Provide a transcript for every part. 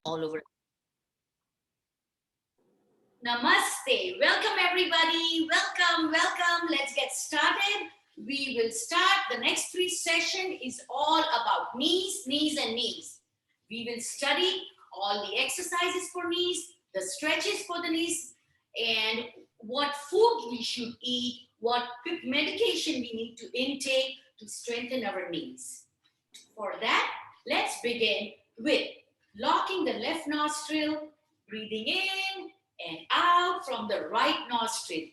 all over. Namaste. Welcome, everybody. Welcome, welcome. Let's get started. We will start. The next 3 session is all about knees, knees, and knees. We will study all the exercises for knees, the stretches for the knees, and what food we should eat, what medication we need to intake to strengthen our knees. For that, let's begin with locking the left nostril, breathing in and out from the right nostril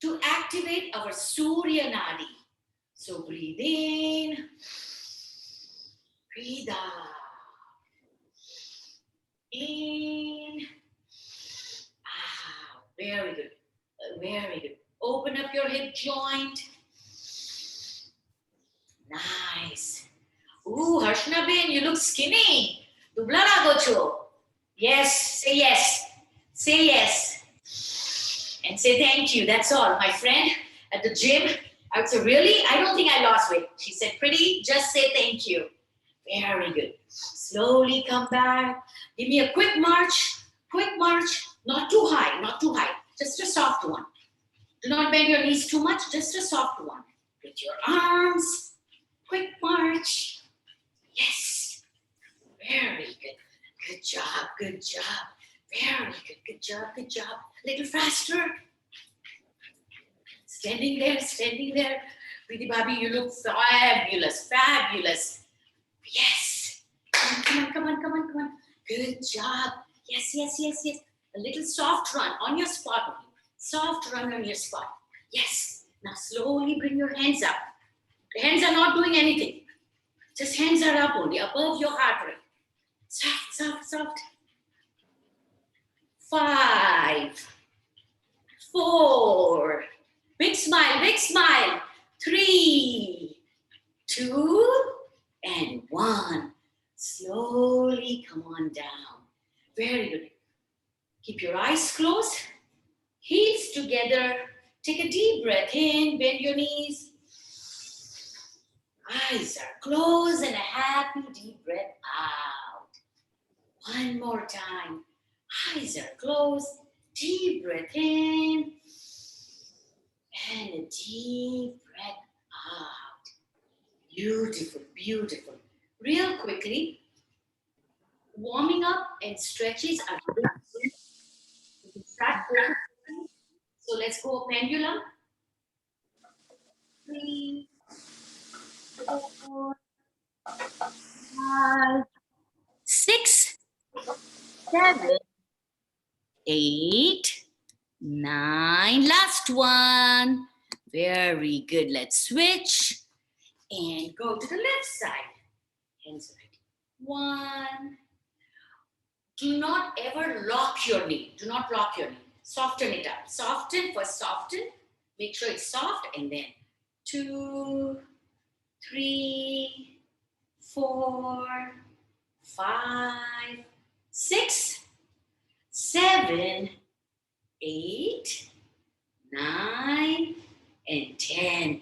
to activate our Surya Nadi. So breathe in, breathe out, in, out. Very good, very good. Open up your hip joint. Nice. Ooh, Harshna Ben, you look skinny. Dubla lago cho. Yes, say yes. Say yes. And say thank you. That's all. My friend at the gym, I would say, really? I don't think I lost weight. She said, Priti, just say thank you. Very good. Slowly come back. Give me a quick march. Quick march. Not too high, not too high. Just a soft one. Do not bend your knees too much. Just a soft one. With your arms. Quick march. Yes. Very good. Good job. Good job. Very good. Good job. Good job. A little faster. Standing there. Standing there. Priti Bhabhi, you look fabulous. Fabulous. Yes. Come on. Come on. Come on. Come on. Good job. Yes. Yes. Yes. Yes. A little soft run on your spot. Soft run on your spot. Yes. Now slowly bring your hands up. The hands are not doing anything. Just hands are up only, above your heart rate. Soft, soft, soft. 5, 4. Big smile, big smile. 3, 2, and 1. Slowly come on down. Very good. Keep your eyes closed. Heels together. Take a deep breath in. Bend your knees. Eyes are closed and a happy deep breath out. One more time. Eyes are closed. Deep breath in. And a deep breath out. Beautiful, beautiful. Real quickly, warming up and stretches are good. You can start focusing. So let's go pendulum. 3, 4, 5, 6, 7, 8, 9. Last one. Very good. Let's switch and go to the left side. Hands right. 1. Do not ever lock your knee. Do not lock your knee. Soften it up. Soften. First soften. Make sure it's soft. And then 2, 3, 4, 5, 6, 7, 8, 9, and 10.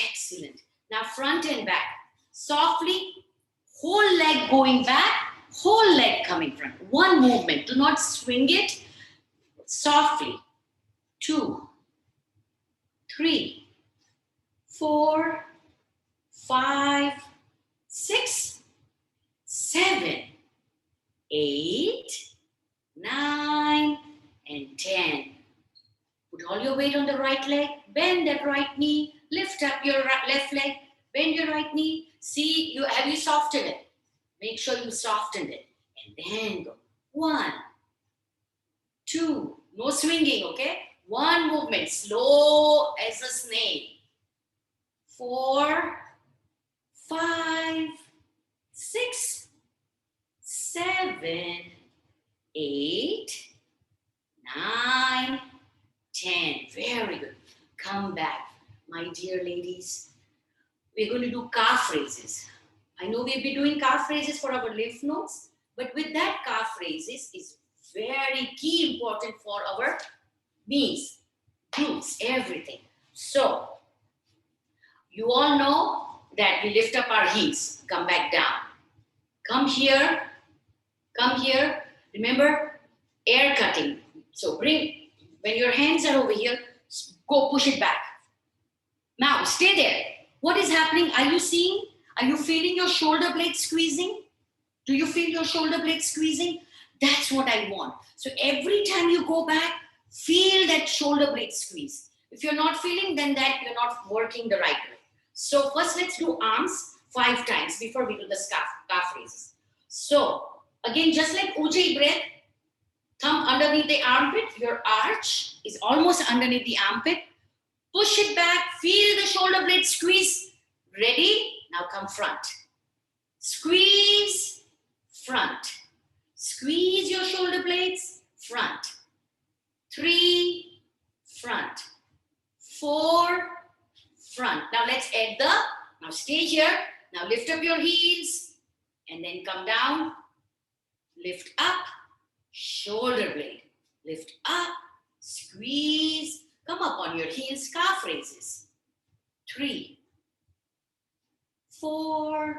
Excellent. Now front and back. Softly, whole leg going back, whole leg coming front. One movement. Do not swing it. Softly. 2, 3, 4, 5, 6, 7, 8, 9, and 10. Put all your weight on the right leg. Bend that right knee. Lift up your left leg. Bend your right knee. See, have you softened it? Make sure you softened it. And then go. 1, 2. No swinging, okay? One movement. Slow as a snail. 4, 5, 6, 7, 8, 9, 10. Very good. Come back. My dear ladies, we're going to do calf raises. I know we've been doing calf raises for our lymph nodes, but with that, calf raises is very key important for our knees, glutes, everything. So, you all know that we lift up our heels, come back down. Come here. Come here. Remember, air cutting. So bring, when your hands are over here, go push it back. Now, stay there. What is happening? Are you seeing? Are you feeling your shoulder blade squeezing? Do you feel your shoulder blade squeezing? That's what I want. So every time you go back, feel that shoulder blade squeeze. If you're not feeling, then that you're not working the right way. So first let's do arms 5 times before we do the calf raises. So again, just like Ujjayi breath, thumb underneath the armpit, your arch is almost underneath the armpit. Push it back, feel the shoulder blade squeeze. Ready? Now come front. Squeeze, front. Squeeze your shoulder blades, front. 3, front. 4, front. Now let's add the, now stay here. Now lift up your heels and then come down. Lift up, shoulder blade. Lift up, squeeze. Come up on your heels, calf raises. 3, 4,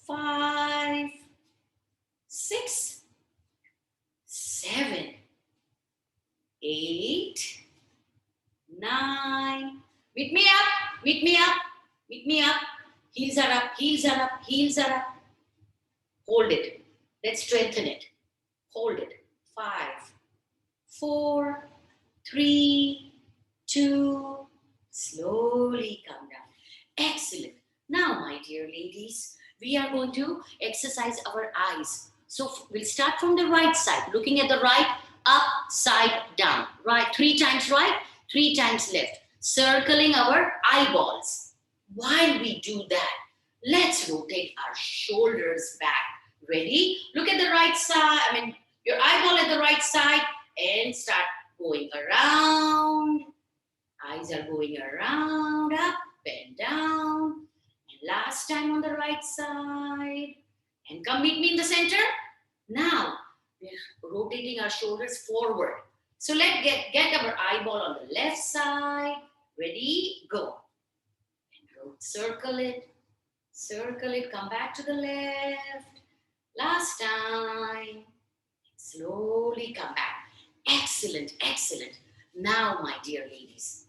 5, 6, 7, 8, 9. Meet me up, meet me up, meet me up. Heels are up, heels are up, heels are up. Hold it. Let's strengthen it. Hold it. 5, 4, 3, 2. Slowly come down. Excellent. Now, my dear ladies, we are going to exercise our eyes. So we'll start from the right side, looking at the right, up, side, down. Right, 3 times right, 3 times left. Circling our eyeballs. While we do that, let's rotate our shoulders back. Ready? Look at the right side, your eyeball at the right side and start going around. Eyes are going around, up and down. And last time on the right side. And come meet me in the center. Now, we're rotating our shoulders forward. So let's get our eyeball on the left side. Ready? Go. And circle it, come back to the left. Last time. Slowly come back. Excellent, excellent. Now, my dear ladies,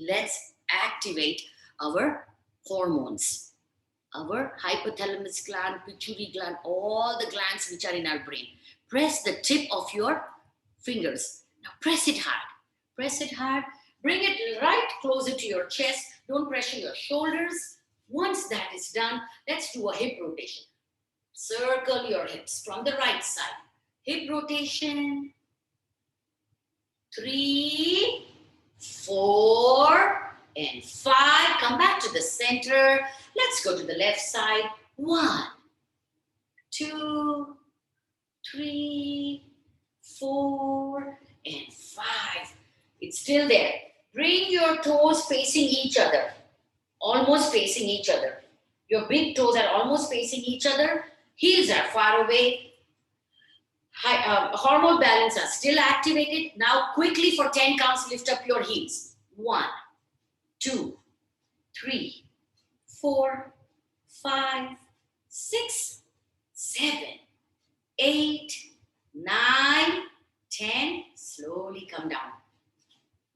let's activate our hormones. Our hypothalamus gland, pituitary gland, all the glands which are in our brain. Press the tip of your fingers. Now press it hard. Press it hard. Bring it right closer to your chest. Don't pressure your shoulders. Once that is done, let's do a hip rotation. Circle your hips from the right side. Hip rotation. 3, 4, and 5. Come back to the center. Let's go to the left side. 1, 2, 3, 4, and 5. It's still there. Bring your toes facing each other. Almost facing each other. Your big toes are almost facing each other. Heels are far away. Hormone balance are still activated. Now quickly for 10 counts, lift up your heels. 1, 2, 3, 4, 5, 6, 7, 8, 9, 10. Slowly come down.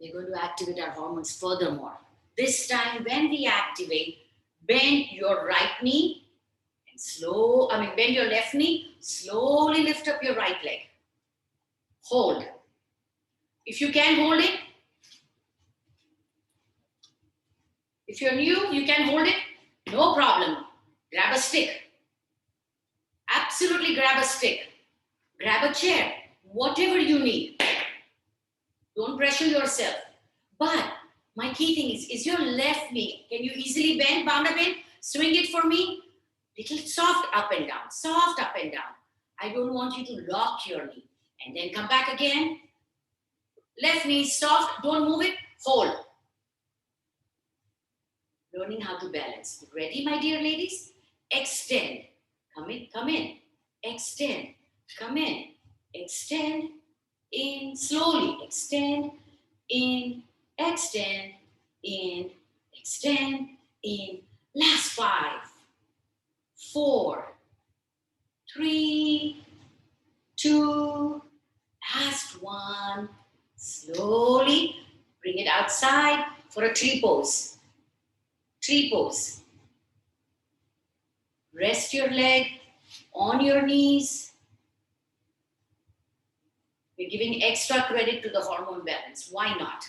We're going to activate our hormones furthermore. This time when we activate, bend your right knee and bend your left knee. Slowly lift up your right leg. Hold. If you can hold it, if you're new, you can hold it. No problem. Grab a stick. Absolutely grab a stick. Grab a chair. Whatever you need. Don't pressure yourself. But my key thing is your left knee. Can you easily bend, Banda bend? Swing it for me. Little soft up and down. Soft up and down. I don't want you to lock your knee. And then come back again. Left knee soft. Don't move it. Hold. Learning how to balance. Ready, my dear ladies? Extend. Come in, come in. Extend. Come in. Extend. In. Slowly. Extend. In. Extend. In. Extend. In. Last 5, 4, 3, 2, last one. Slowly bring it outside for a tree pose. Tree pose. Rest your leg on your knees. We're giving extra credit to the hormone balance. Why not?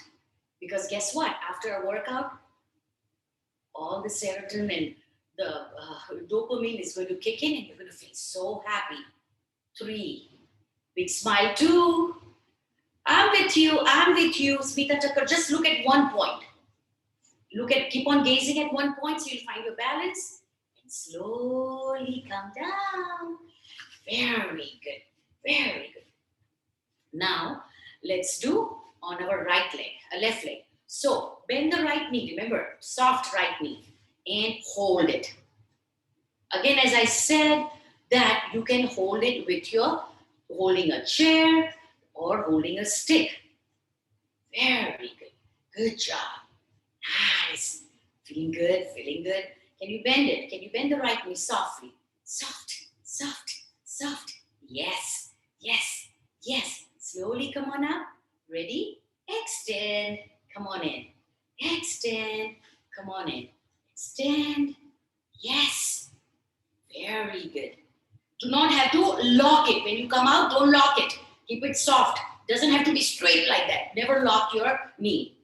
Because guess what? After a workout, all the serotonin and the dopamine is going to kick in and you're going to feel so happy. 3, big smile. 2, I'm with you. Smita Chakra, just look at one point. Keep on gazing at one point so you'll find your balance. And slowly come down. Very good. Very good. Now, let's do on our right leg, left leg. So, bend the right knee. Remember, soft right knee. And hold it. Again, as I said, that you can hold it with your holding a chair or holding a stick. Very good. Good job. Nice. Feeling good, feeling good. Can you bend it? Can you bend the right knee softly? Soft, soft, soft. Yes, yes, yes. Slowly come on up. Ready? Extend. Come on in. Extend. Come on in. Extend. Yes. Very good. Do not have to lock it. When you come out, don't lock it. Keep it soft. Doesn't have to be straight like that. Never lock your knee.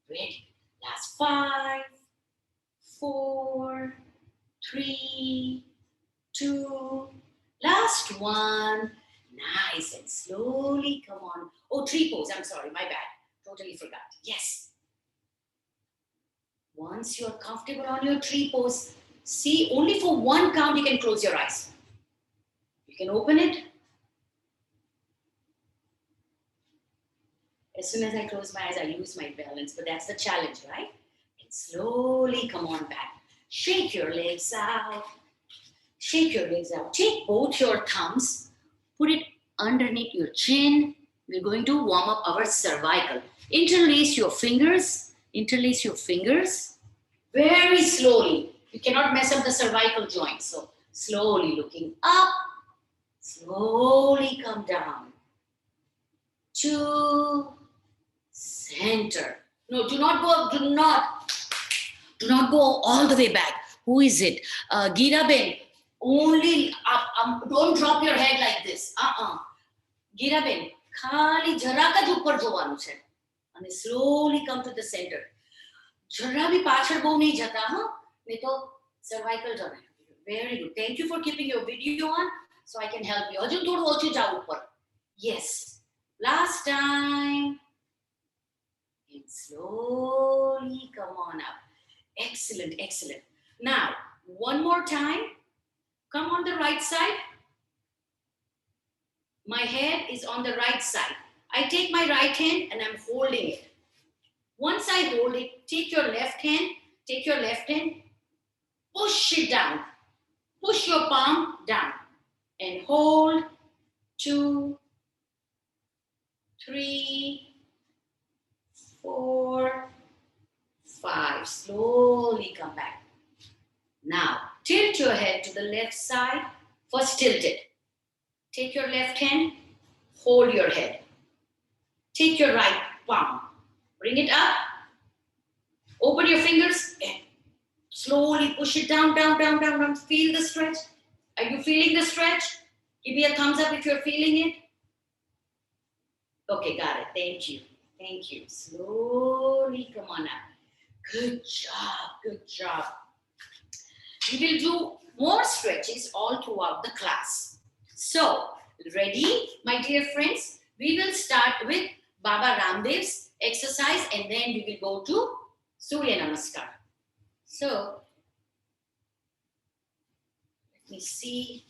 Ready? Last 5, 4, 3, 2, last 1. Nice. And slowly come on. Oh, tree pose. I'm sorry. My bad. Totally forgot. Yes. Once you're comfortable on your tree pose, see, only for one count you can close your eyes. You can open it. As soon as I close my eyes, I lose my balance. But that's the challenge, right? And slowly come on back. Shake your legs out. Shake your legs out. Take both your thumbs. Put it underneath your chin. We're going to warm up our cervical. Interlace your fingers. Interlace your fingers. Very slowly. You cannot mess up the cervical joint. So slowly looking up. Slowly come down. To center. No, do not go all the way back. Who is it? Gira Ben. Only up. Don't drop your head like this. Gira Ben. Khali jara ka જ ઉપર જોવાનું છે. અને slowly come to the center. જરા બી પાછળ બહુ નહીં જતા, હા? નહીં તો cervical જરા. Very good. Thank you for keeping your video on so I can help you. હજુ થોડું ઓછું જાવ ઉપર. Yes. Last time. And slowly come on up. Excellent, excellent. Now, one more time. Come on the right side. My head is on the right side. I take my right hand and I'm holding it. Once I hold it, take your left hand, push it down. Push your palm down and hold. 2, 3, 4, 5. Slowly come back. Now, tilt your head to the left side. First tilt it. Take your left hand, hold your head. Take your right palm, bring it up. Open your fingers and slowly push it down, down, down, down, down. Feel the stretch. Are you feeling the stretch? Give me a thumbs up if you're feeling it. Okay, got it. Thank you. Thank you. Slowly come on up. Good job. Good job. We will do more stretches all throughout the class. So, ready, my dear friends? We will start with Baba Ramdev's exercise and then we will go to Surya Namaskar. So, let me see.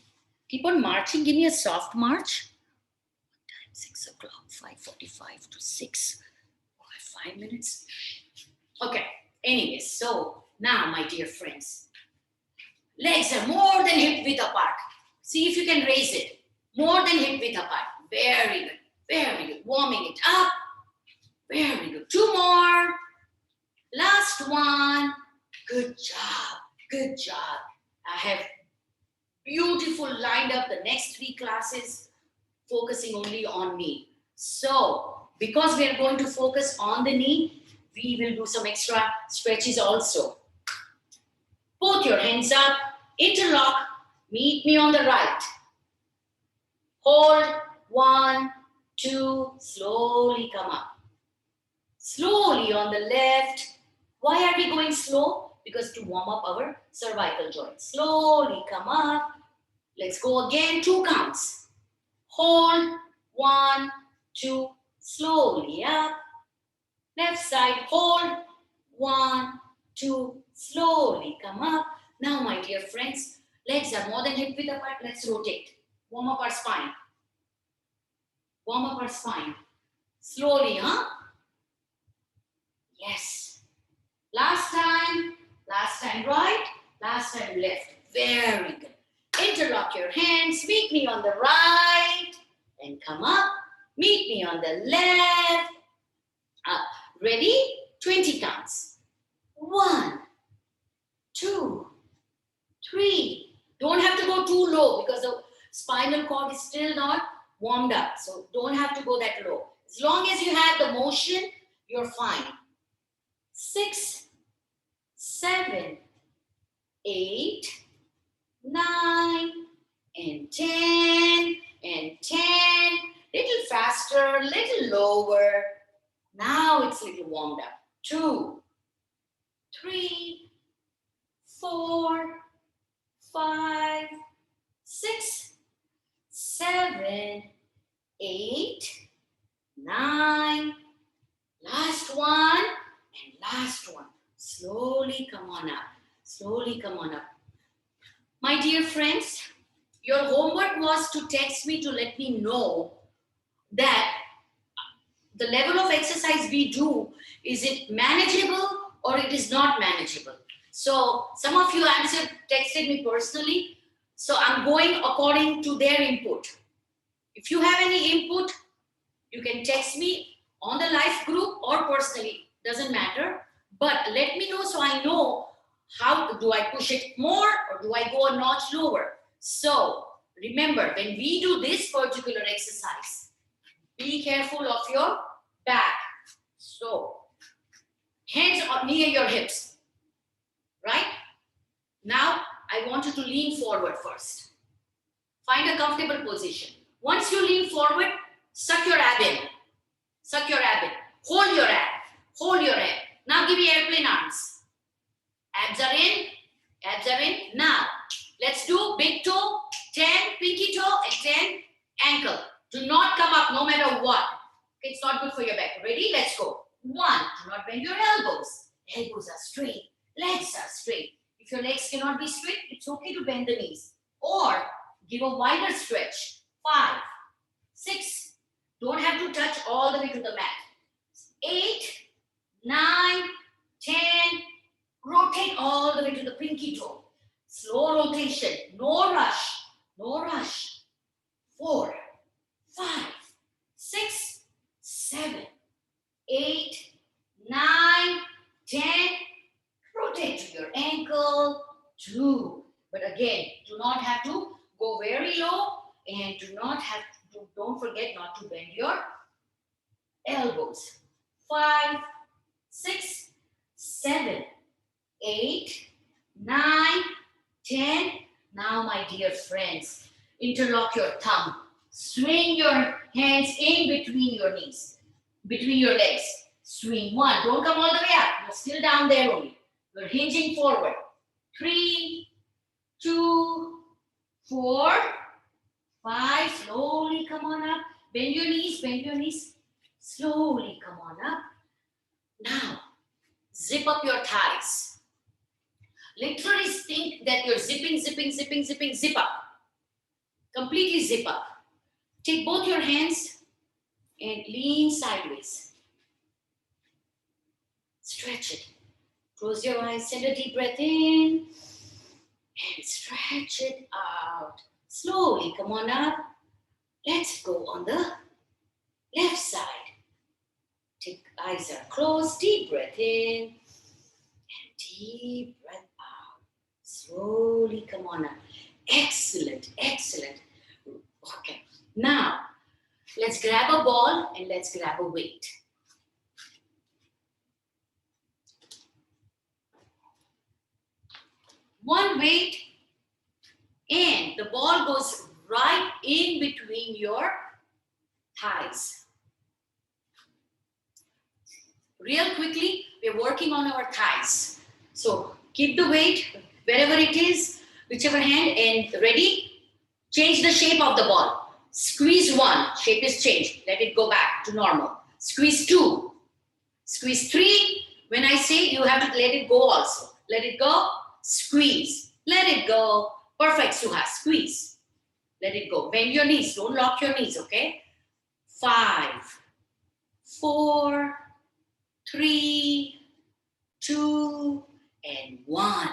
Keep on marching. Give me a soft march. What time? 6 o'clock. 5:45 to 6. Oh, I have 5 minutes. Okay. Anyways, so now, my dear friends, legs are more than hip width apart. See if you can raise it. More than hip width apart. Very good. Very good. Warming it up. Very good. 2 more. Last one. Good job. Good job. I have Beautiful, lined up the next 3 classes, focusing only on knee. So, because we are going to focus on the knee, we will do some extra stretches also. Both your hands up, interlock, meet me on the right. Hold, 1, 2, slowly come up. Slowly on the left. Why are we going slow? Because to warm up our cervical joint. Slowly come up. Let's go again, 2 counts. Hold, 1, 2, slowly up. Left side, hold, 1, 2, slowly come up. Now, my dear friends, legs are more than hip width apart. Let's rotate. Warm up our spine. Warm up our spine. Slowly, huh? Yes. Last time right, last time left. Very good. Interlock your hands, meet me on the right, and come up. Meet me on the left. Up. Ready? 20 counts. 1, 2, 3. Don't have to go too low because the spinal cord is still not warmed up. So don't have to go that low. As long as you have the motion, you're fine. 6, 7, 8, 9, and 10, and 10. Little faster, little lower. Now it's a little warmed up. 2, 3, 4, 5, 6, 7, 8, 9. Last one and last one. Slowly come on up. Slowly come on up. My dear friends, your homework was to text me to let me know that the level of exercise we do, is it manageable or it is not manageable? So some of you texted me personally. So I'm going according to their input. If you have any input, you can text me on the live group or personally, doesn't matter. But let me know so I know how do I push it more or do I go a notch lower. So remember, when we do this particular exercise, be careful of your back. So hands are near your hips, right? Now I want you to lean forward first. Find a comfortable position. Once you lean forward, suck your ab in. Suck your ab in. Hold your ab. Hold your ab. Now give me airplane arms. Abs are in. Abs are in. Now, let's do big toe, 10, pinky toe, and 10, ankle. Do not come up no matter what. It's not good for your back. Ready? Let's go. 1, do not bend your elbows. Elbows are straight. Legs are straight. If your legs cannot be straight, it's okay to bend the knees. Or give a wider stretch. 5, 6. Don't have to touch all the way to the mat. 8, 9, 10. Rotate all the way to the pinky toe. Slow rotation. No rush. No rush. 4, 5, 6, 7, 8, 9, 10. Rotate to your ankle. 2. But again, do not have to go very low and don't forget not to bend your elbows. 5, 6, 7, 8, 9, 10. Now, my dear friends, interlock your thumb. Swing your hands in between your knees, between your legs. Swing. 1. Don't come all the way up. You're still down there only. You're hinging forward. 3, 2, 4, 5. Slowly come on up. Bend your knees. Bend your knees. Slowly come on up. Now, zip up your thighs. Literally think that you're zipping, zip up. Completely zip up. Take both your hands and lean sideways. Stretch it. Close your eyes, send a deep breath in and stretch it out. Slowly come on up. Let's go on the left side. Eyes are closed, deep breath in and deep breath out. Slowly come on up. Excellent, excellent. Okay, now let's grab a ball and let's grab a weight. One weight, and the ball goes right in between your thighs. Real quickly, we're working on our thighs. So keep the weight wherever it is, whichever hand, and ready? Change the shape of the ball. Squeeze one, shape is changed. Let it go back to normal. Squeeze two. Squeeze three. When I say, you have to let it go also. Let it go. Squeeze. Let it go. Perfect, Suhas. Squeeze. Let it go. Bend your knees. Don't lock your knees, okay? 5, 4, 3, 2, and 1.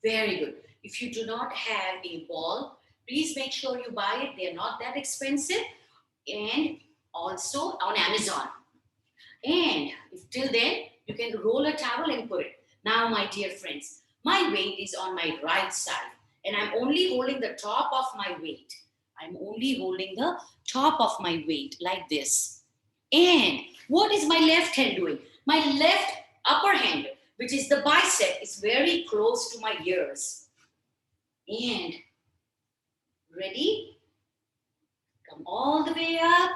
Very good. If you do not have a ball, please make sure you buy it. They're not that expensive. And also on Amazon. And if till then, you can roll a towel and put it. Now, my dear friends, my weight is on my right side. And I'm only holding the top of my weight. I'm only holding the top of my weight like this. And what is my left hand doing? My left upper hand, which is the bicep, is very close to my ears. And ready? Come all the way up.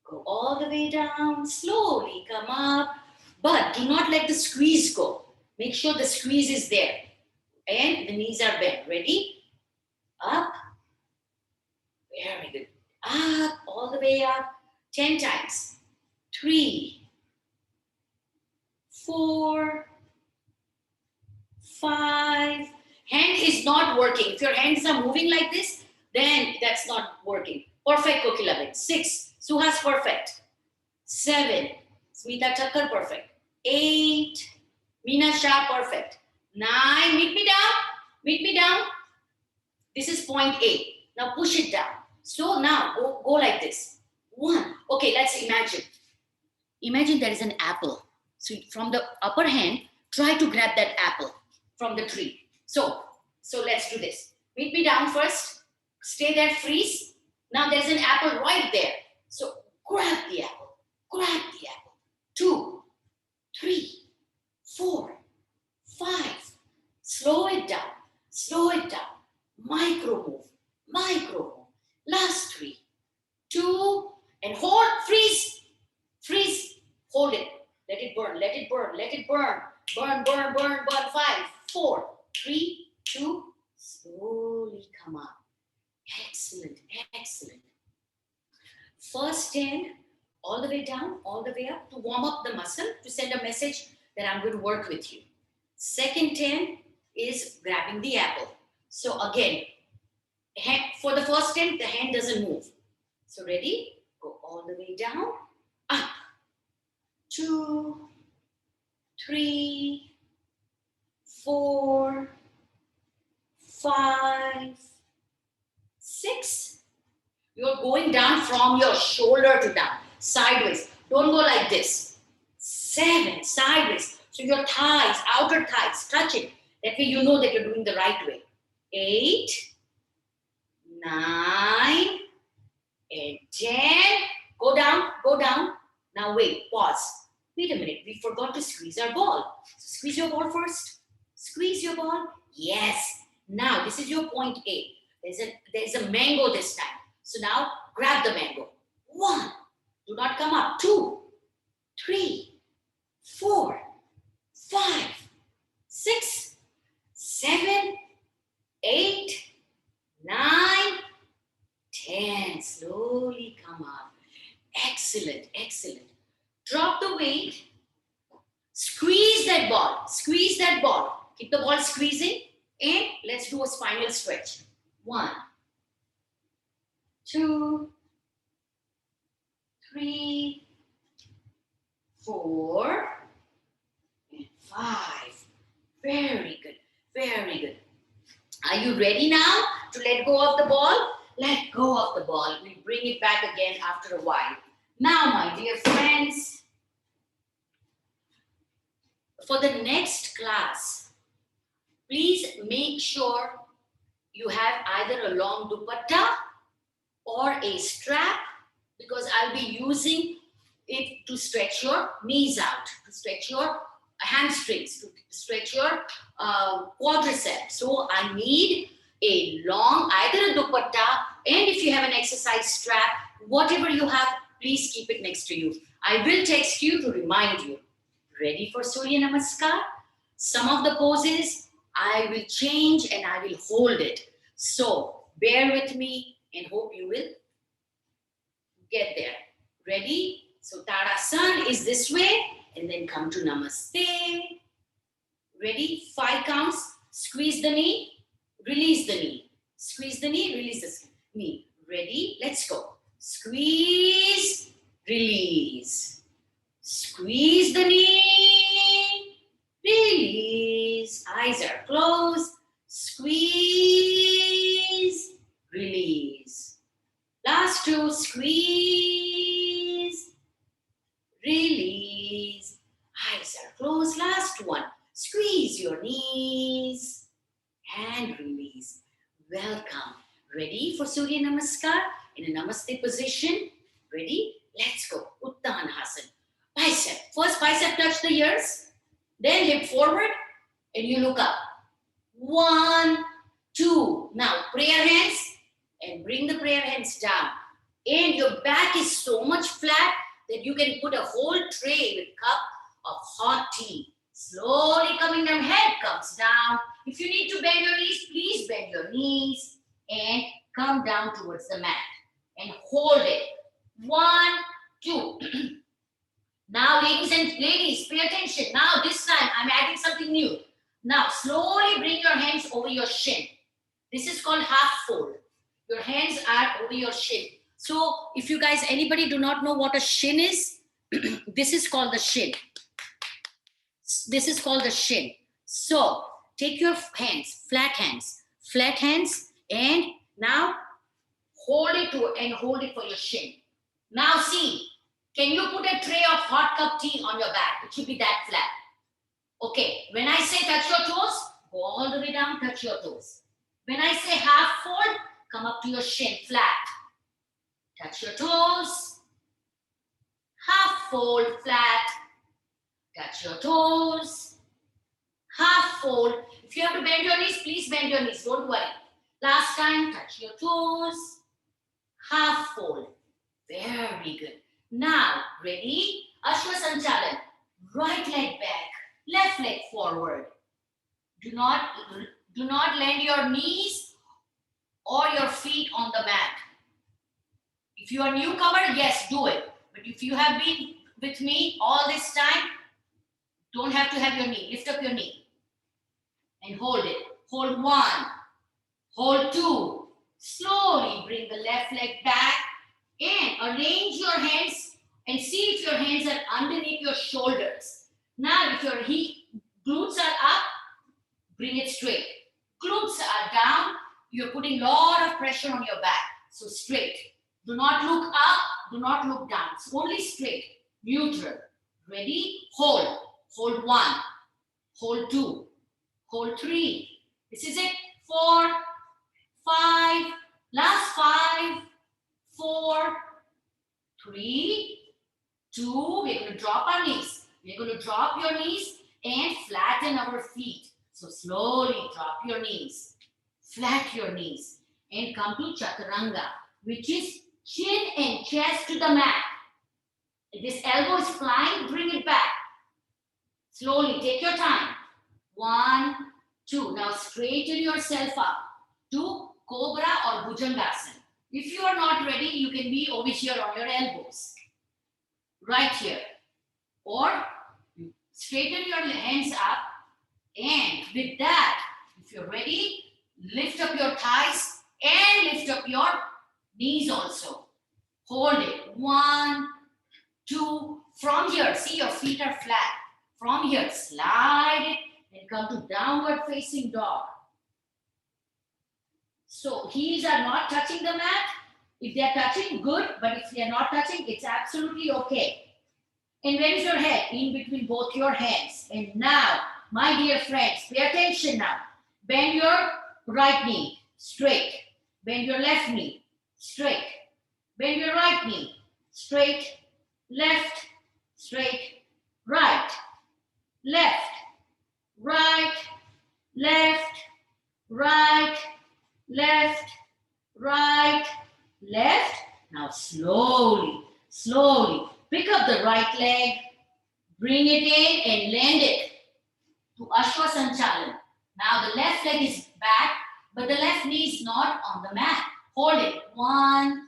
Go all the way down. Slowly come up. But do not let the squeeze go. Make sure the squeeze is there. And the knees are bent. Ready? Up. Very good. Up. All the way up. 10 times. 3, 4, 5. Hand is not working. If your hands are moving like this, then that's not working. Perfect, Kokilabin. 6. Suhas perfect. 7. Smita Thakkar perfect. 8. Meena Shah perfect. 9. Meet me down. Meet me down. This is point A. Now push it down. So now go like this. 1. Okay, let's imagine. Imagine there is an apple. So from the upper hand, try to grab that apple from the tree. So let's do this. Meet me down first. Stay there, freeze. Now there's an apple right there. So grab the apple. Grab the apple. 2, 3, 4, 5. Slow it down. Slow it down. Micro move. Micro move. Last 3, 2, and hold. Freeze. Freeze. Hold it. Let it burn. Let it burn. Let it burn. Burn, burn, burn, burn. 5, 4, 3, 2. Slowly come up. Excellent. Excellent. First hand, all the way down, all the way up to warm up the muscle, to send a message that I'm going to work with you. Second hand is grabbing the apple. So again, for the first hand, the hand doesn't move. So ready? Go all the way down, up. 2, 3, 4, 5, 6. You're going down from your shoulder to down, sideways. Don't go like this. 7, sideways. So your thighs, outer thighs, touch it. That way you know that you're doing the right way. 8, 9, and 10. Go down, go down. Now wait, pause. Wait a minute, we forgot to squeeze our ball. So squeeze your ball first. Squeeze your ball. Yes. Now this is your point A. There's a mango this time. So now grab the mango. 1. Do not come up. 2, 3, 4, 5, 6, 7, 8, 9, 10. Slowly come up. Excellent, excellent. Drop the weight. Squeeze that ball. Squeeze that ball. Keep the ball squeezing. And let's do a spinal stretch. 1, 2, 3, 4, and 5. Very good. Very good. Are you ready now to let go of the ball? Let go of the ball. We'll bring it back again after a while. Now, my dear friends, for the next class, please make sure you have either a long dupatta or a strap, because I'll be using it to stretch your knees out, to stretch your hamstrings, to stretch your quadriceps. So I need a long, either a dupatta, and if you have an exercise strap, whatever you have, please keep it next to you. I will text you to remind you. Ready for Surya Namaskar? Some of the poses I will change and I will hold it. So bear with me and hope you will get there. Ready? So Tadasana is this way, and then come to Namaste. Ready? 5 counts. Squeeze the knee, release the knee. Squeeze the knee, release the knee. Ready? Let's go. Squeeze, release. Squeeze the knee, release. Eyes are closed. Squeeze, release. Last 2, squeeze, release. Eyes are closed. Last 1. Squeeze your knees and release. Welcome. Ready for Surya Namaskar in a Namaste position? Ready? Let's go. Uttanasana. Bicep. First bicep touch the ears. Then hip forward and you look up. 1, 2. Now prayer hands and bring the prayer hands down. And your back is so much flat that you can put a whole tray with cup of hot tea. Slowly coming down, head comes down. If you need to bend your knees, please bend your knees and come down towards the mat and hold it. 1, 2. Now, ladies, pay attention. Now, this time, I'm adding something new. Now, slowly bring your hands over your shin. This is called half fold. Your hands are over your shin. So, if you guys, anybody do not know what a shin is, this is called the shin. This is called the shin. So, take your hands, and now hold it for your shin. Now see, can you put a tray of hot cup tea on your back? It should be that flat. Okay, when I say touch your toes, go all the way down, touch your toes. When I say half fold, come up to your shin, flat. Touch your toes, half fold, flat. Touch your toes, half fold. If you have to bend your knees, please bend your knees, don't worry. Last time, touch your toes, half fold. Very good. Now, ready? Ashwa Sanchalan. Right leg back, left leg forward. Do not land your knees or your feet on the mat. If you are a newcomer, yes, do it. But if you have been with me all this time, don't have to have your knee. Lift up your knee and hold it. Hold 1, hold 2. Slowly bring the left leg back and arrange your hands and see if your hands are underneath your shoulders. Now, if your glutes are up, bring it straight. Glutes are down, you're putting a lot of pressure on your back. So straight. Do not look up, do not look down. It's only straight, neutral. Ready? Hold. Hold 1, hold 2, hold 3. This is it. 4, 5, last 5, 4, 3, 2. We're going to drop our knees. We're going to drop your knees and flatten our feet. So slowly drop your knees, flat your knees, and come to Chaturanga, which is chin and chest to the mat. If this elbow is flying, bring it back. Slowly, take your time. 1, 2. Now straighten yourself up to Cobra or Bhujangasana. If you are not ready, you can be over here on your elbows. Right here. Or straighten your hands up. And with that, if you're ready, lift up your thighs and lift up your knees also. Hold it. 1, 2. From here, see your feet are flat. From here, slide it and come to downward facing dog. So heels are not touching the mat. If they are touching, good. But if they are not touching, it's absolutely okay. And raise your head in between both your hands. And now, my dear friends, pay attention now. Bend your right knee. straight. Bend your left knee, straight. Bend your right knee, straight. Left, straight. Right, left, right, left, right, left, right, left. Now slowly, slowly pick up the right leg, bring it in and land it to Ashwa Sanchalan. Now the left leg is back, but the left knee is not on the mat. Hold it. 1,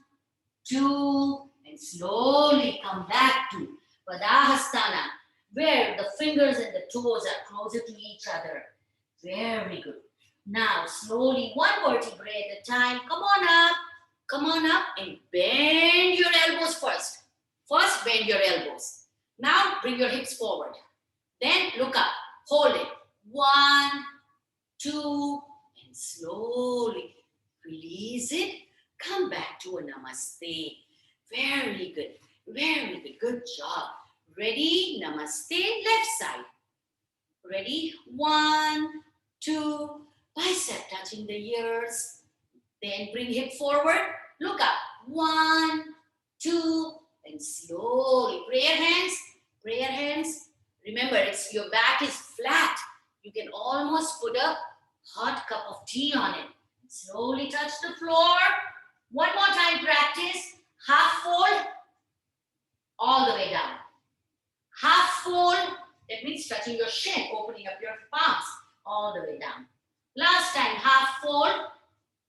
2, and slowly come back to Padahastana, where the fingers and the toes are closer to each other. Very good. Now, slowly, one vertebrae at a time. Come on up and bend your elbows first. First, bend your elbows. Now, bring your hips forward. Then, look up. Hold it. 1, 2, and slowly release it. Come back to a namaste. Very good. Very good. Good job. Ready? Namaste. Left side. Ready? 1, 2. Bicep touching the ears. Then bring hip forward. Look up. 1, 2. And slowly. Prayer hands. Prayer hands. Remember, your back is flat. You can almost put a hot cup of tea on it. Slowly touch the floor. One more time practice. Half fold. All the way down. Half fold. That means touching your shin, opening up your palms. All the way down. Last time, half fold.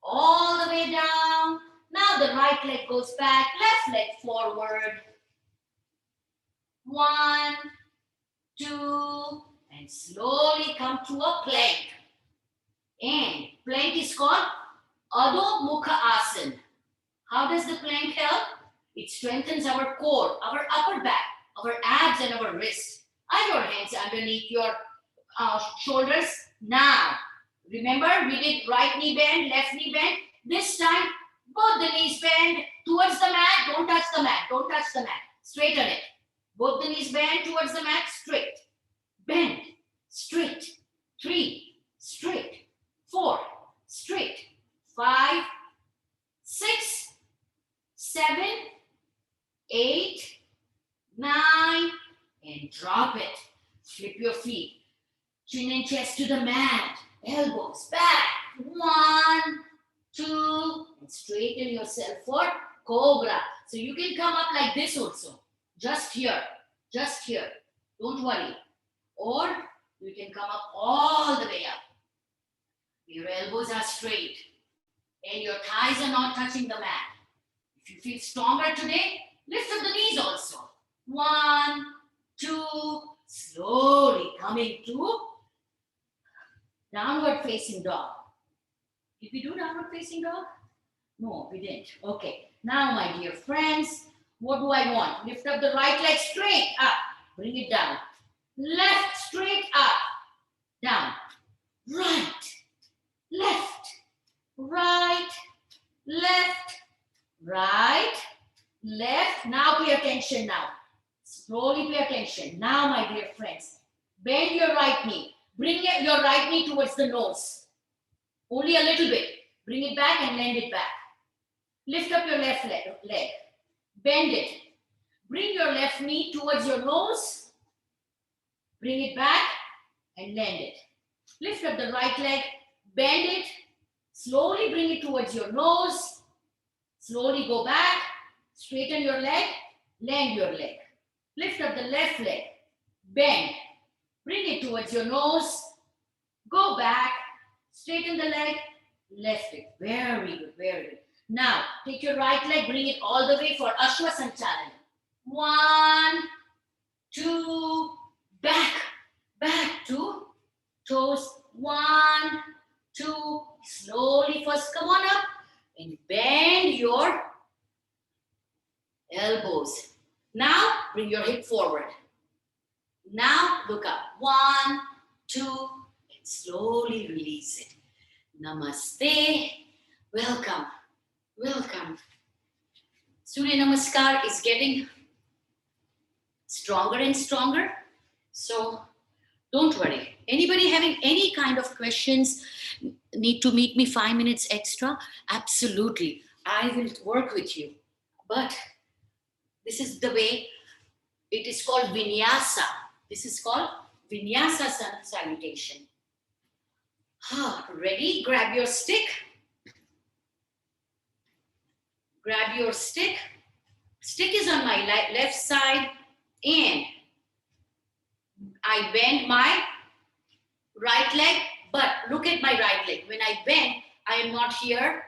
All the way down. Now the right leg goes back. Left leg forward. 1, 2. And slowly come to a plank. And plank is called Adho Mukha Asana. How does the plank help? It strengthens our core, our upper back, our abs and our wrists. Are your hands underneath your shoulders? Now, remember we did right knee bend, left knee bend. This time, both the knees bend towards the mat. Don't touch the mat. Don't touch the mat. Straighten it. Both the knees bend towards the mat. Straight. Bend. Straight. 3. Straight. 4. Straight. 5. 6. 7. 8. 9. And drop it. Flip your feet. Chin and chest to the mat. Elbows back. 1, 2. And straighten yourself for cobra. So you can come up like this also. Just here. Just here. Don't worry. Or you can come up all the way up. Your elbows are straight. And your thighs are not touching the mat. If you feel stronger today, lift up the knees also. 1, 2. Slowly coming to downward facing dog. Did we do downward facing dog? No, we didn't. Okay. Now, my dear friends, what do I want? Lift up the right leg straight up. Bring it down. Left straight up. Down. Right. Left. Right. Left. Right. Left. Now pay attention now. Slowly pay attention. Now, my dear friends, bend your right knee. Bring your right knee towards the nose. Only a little bit. Bring it back and land it back. Lift up your left leg. Bend it. Bring your left knee towards your nose. Bring it back and land it. Lift up the right leg. Bend it. Slowly bring it towards your nose. Slowly go back. Straighten your leg. Land your leg. Lift up the left leg. Bend. Bring it towards your nose. Go back. Straighten the leg. Lift it. Very good. Very good. Now, take your right leg. Bring it all the way for Ashwa Sanchalan. 1, 2. Back. Back to toes. 1, 2. Slowly first come on up. And bend your elbows. Now, bring your hip forward. Now, look up. 1, 2, and slowly release it. Namaste. Welcome. Welcome. Surya Namaskar is getting stronger and stronger. So, Don't worry. Anybody having any kind of questions, need to meet me 5 minutes extra? Absolutely. I will work with you. But this is the way. It is called vinyasa. This is called vinyasa salutation. Ready? Grab your stick. Grab your stick. Stick is on my left side, and I bend my right leg, but look at my right leg. When I bend, I am not here.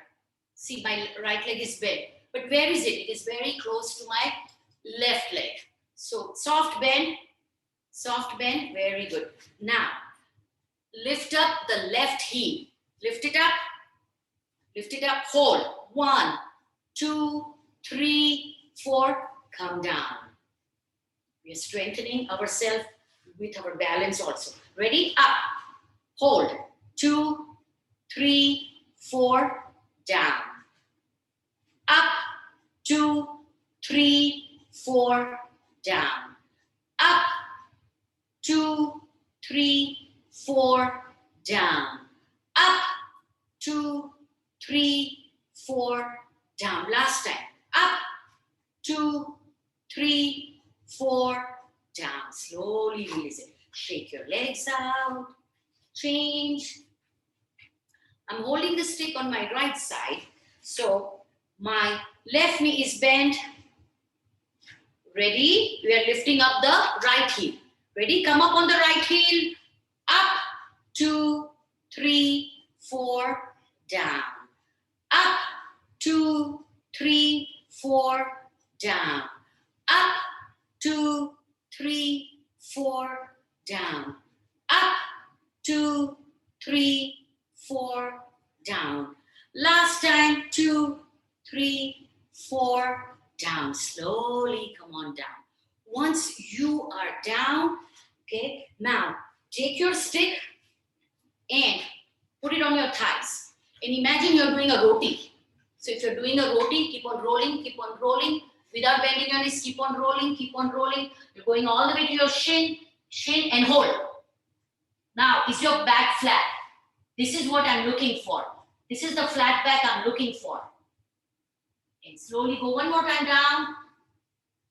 See, my right leg is bent. But where is it? It is very close to my left leg. So soft bend, very good. Now, lift up the left heel. Lift it up, hold. 1, 2, 3, 4, come down. We are strengthening ourselves with our balance also. Ready? Up, hold. 2, 3, 4, down. Up, 2, 3, 4, down. Up, 2, 3, 4, down. Up, 2, 3, 4, down. Last time. Up, 2, 3, 4, down. Slowly release it. Shake your legs out. Change. I'm holding the stick on my right side. So my left knee is bent. Ready? We are lifting up the right heel. Ready? Come up on the right heel. Up, 2, 3, 4, down. Up, 2, 3, 4, down. Up, 2, 3, 4, down. Up, 2, 3, 4, down. Last time, 2, 3, 4, down. Slowly come on down. Once you are down, okay, now take your stick and put it on your thighs. And imagine you're doing a roti. So if you're doing a roti, keep on rolling. Without bending your knees, keep on rolling. You're going all the way to your shin, and hold. Now, is your back flat? This is what I'm looking for. This is the flat back I'm looking for. And slowly go one more time down.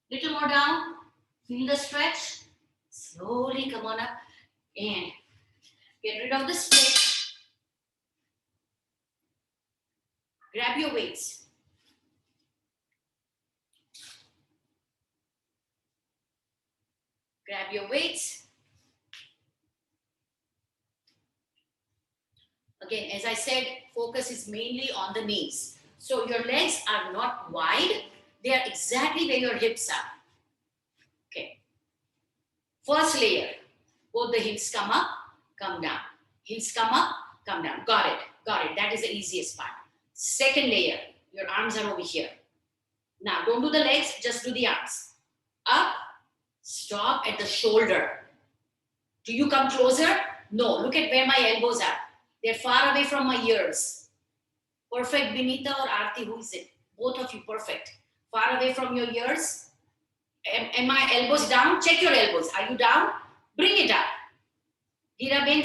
Little more down. Feel the stretch. Slowly come on up and get rid of the stick. Grab your weights. Grab your weights. Again, as I said, focus is mainly on the knees. So your legs are not wide. They are exactly where your hips are. Okay. First layer. Both the hips come up, come down. Hips come up, come down. Got it. That is the easiest part. Second layer. Your arms are over here. Now, don't do the legs, just do the arms. Up, stop at the shoulder. Do you come closer? No. Look at where my elbows are. They're far away from my ears. Perfect, Binita or Aarti, who is it? Both of you, perfect. Far away from your ears. Am my elbows down? Check your elbows. Are you down? Bring it up. Giraben,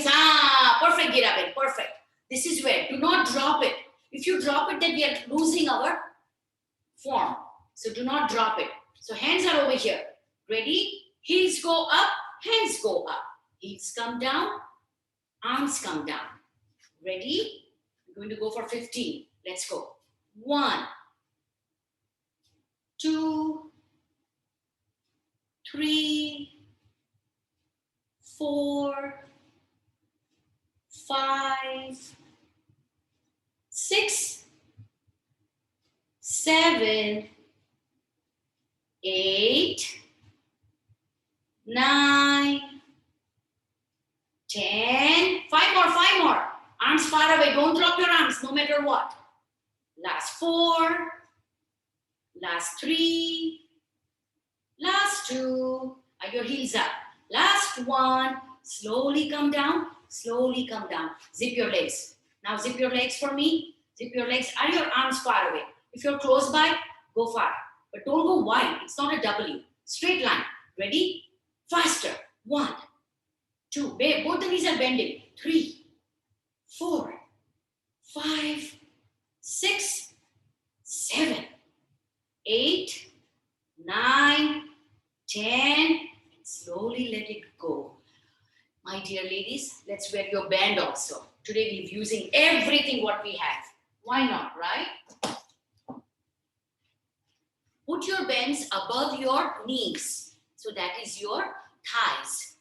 perfect Giraben, perfect. This is where, do not drop it. If you drop it, then we are losing our form. So do not drop it. So hands are over here. Ready? Heels go up, hands go up. Heels come down, arms come down. Ready? We're going to go for 15. Let's go. 1, 2, 3, 4, 5, 6, 7, 8, 9, 10. 5 more. Arms far away. Don't drop your arms no matter what. Last 4. Last 3. Last 2. Are your heels up? Last 1. Slowly come down. Zip your legs. Now zip your legs for me. Zip your legs. Are your arms far away? If you're close by, go far. But don't go wide. It's not a W. Straight line. Ready? Faster. 1, 2. Both the knees are bending. 3, 4, 5, 6, 7, 8, 9, 10. And slowly let it go. My dear ladies, let's wear your band also. Today we're using everything what we have. Why not, right? Put your bands above your knees. So that is your thighs.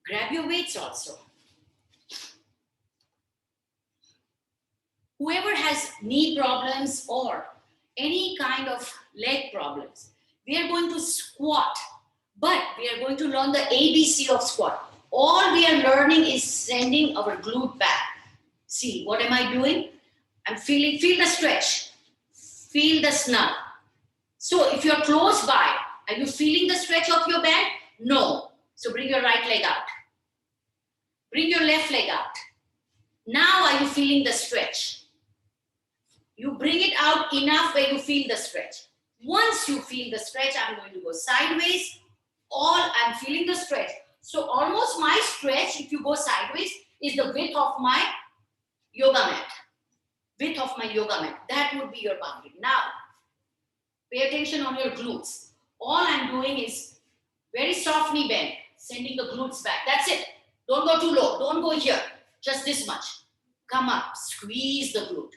Grab your weights also. Whoever has knee problems or any kind of leg problems, we are going to squat, but we are going to learn the ABC of squat. All we are learning is sending our glute back. See, what am I doing? I'm feel the stretch, feel the snug. So if you're close by, are you feeling the stretch of your band? No. So bring your right leg out. Bring your left leg out. Now are you feeling the stretch? You bring it out enough where you feel the stretch. Once you feel the stretch, I'm going to go sideways. I'm feeling the stretch. So almost my stretch, if you go sideways, is the width of my yoga mat. Width of my yoga mat. That would be your boundary. Now, pay attention on your glutes. All I'm doing is very soft knee bend, sending the glutes back. That's it. Don't go too low. Don't go here. Just this much. Come up. Squeeze the glute.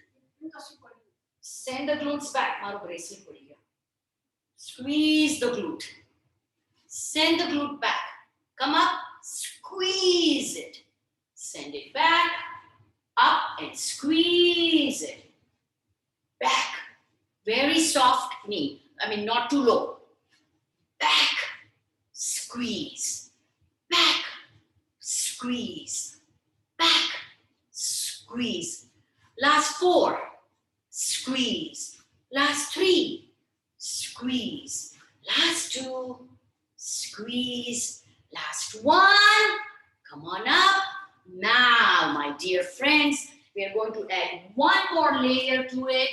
Send the glutes back. Squeeze the glute. Send the glute back. Come up. Squeeze it. Send it back. Up and squeeze it. Back. Very soft knee. Not too low. Back. Squeeze. Back. Squeeze. Back. Squeeze. Last 4. Squeeze. Last 3. Squeeze. Last 2. Squeeze. Last 1. Come on up. Now, my dear friends, we are going to add one more layer to it,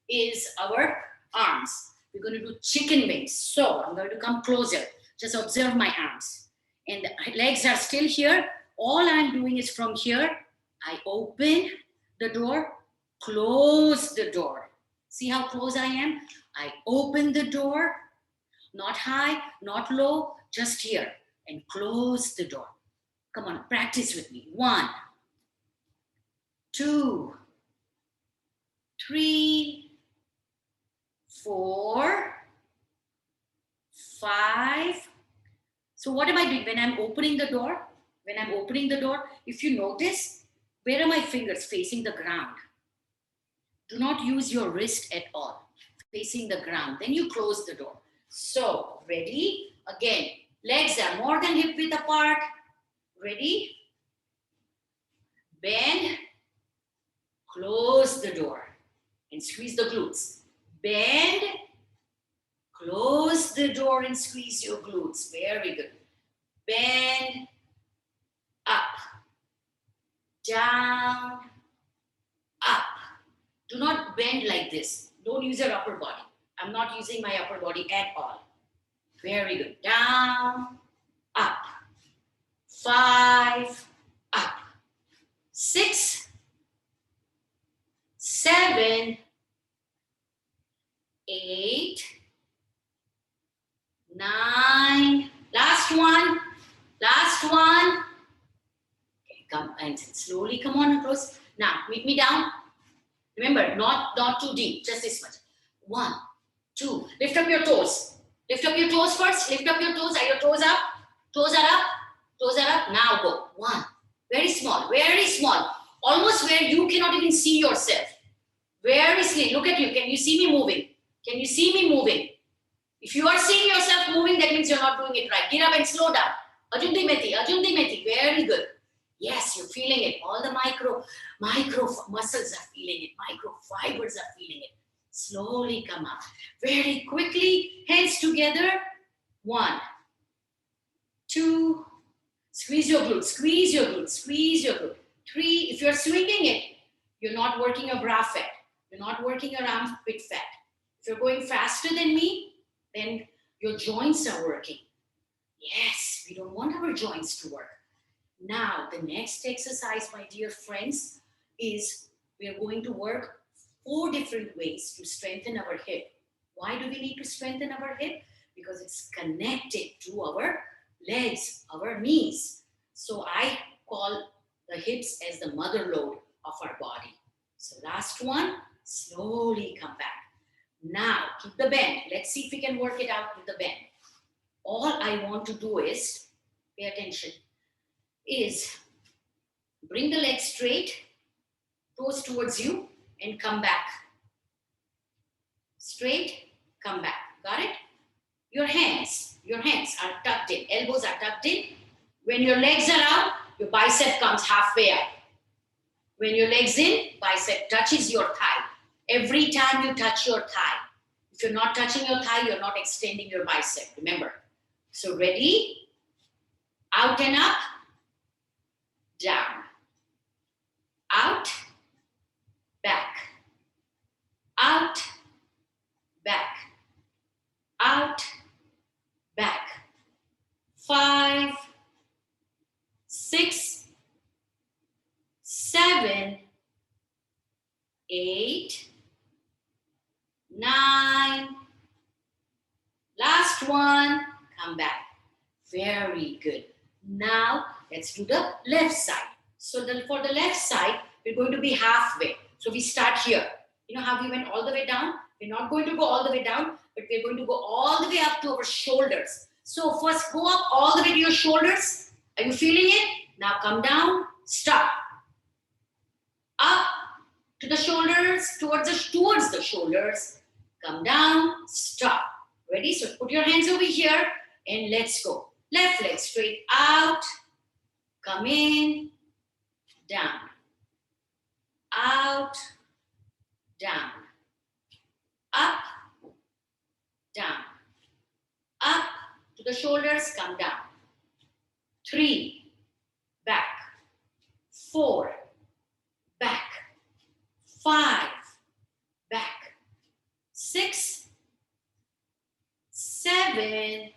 is our arms. We're going to do chicken wings. So I'm going to come closer. Just observe my arms. And the legs are still here. All I'm doing is from here, I open the door, close the door. See how close I am? I open the door, not high, not low, just here, and close the door. Come on, practice with me. 1, 2, 3, 4, 5. So what am I doing when I'm opening the door? When I'm opening the door, if you notice, where are my fingers? Facing the ground. Do not use your wrist at all. Facing the ground. Then you close the door. So, ready? Again, legs are more than hip width apart. Ready? Bend. Close the door. And squeeze the glutes. Bend. Close the door and squeeze your glutes. Very good. Bend. Up. Down. Up. Do not bend like this. Don't use your upper body. I'm not using my upper body at all. Very good. Down. Up. 5. Up. 6. 7. 8. 9. Last one. Last one. Okay, come and slowly come on across. Now, meet me down. Remember, not too deep, just this much. 1, 2. Lift up your toes. Lift up your toes first. Lift up your toes. Are your toes up? Toes are up. Toes are up. Now go. 1. Very small. Very small. Almost where you cannot even see yourself. Very slowly. Look at you. Can you see me moving? Can you see me moving? If you are seeing yourself moving, that means you're not doing it right. Get up and slow down. Ajunti Meti. Ajunti Meti. Very good. Yes, you're feeling it. All the micro muscles are feeling it. Micro fibers are feeling it. Slowly come up. Very quickly. Hands together. 1, 2. Squeeze your glutes. Squeeze your glutes. Squeeze your glute. 3. If you're swinging it, you're not working your bra fat. You're not working your armpit fat. If you're going faster than me, then your joints are working. Yes, we don't want our joints to work. Now, the next exercise, my dear friends, is we are going to work 4 different ways to strengthen our hip. Why do we need to strengthen our hip? Because it's connected to our legs, our knees. So I call the hips as the mother lode of our body. So last one, slowly come back. Now, keep the bend. Let's see if we can work it out with the bend. All I want to do is, pay attention, is bring the leg straight, toes towards you, and come back. Straight, come back. Got it? Your hands are tucked in. Elbows are tucked in. When your legs are out, your bicep comes halfway up. When your legs in, bicep touches your thigh. Every time you touch your thigh. If you're not touching your thigh, you're not extending your bicep. Remember. So ready? Out and up. Down. Out. Back. Out. Back. Out. Back. 5, 6, 7, 8, 9. Last one. Come back. Very good. Now, let's do the left side. So for the left side, we're going to be halfway. So we start here. You know how we went all the way down? We're not going to go all the way down, but we're going to go all the way up to our shoulders. So first go up all the way to your shoulders. Are you feeling it? Now come down, stop. Up to the shoulders, towards the shoulders. Come down, stop. Ready? So put your hands over here and let's go. Left leg straight out. Come in, down. Out, down. Up, down. Up to the shoulders, come down. 3, back. 4, back. 5, back. 6, 7,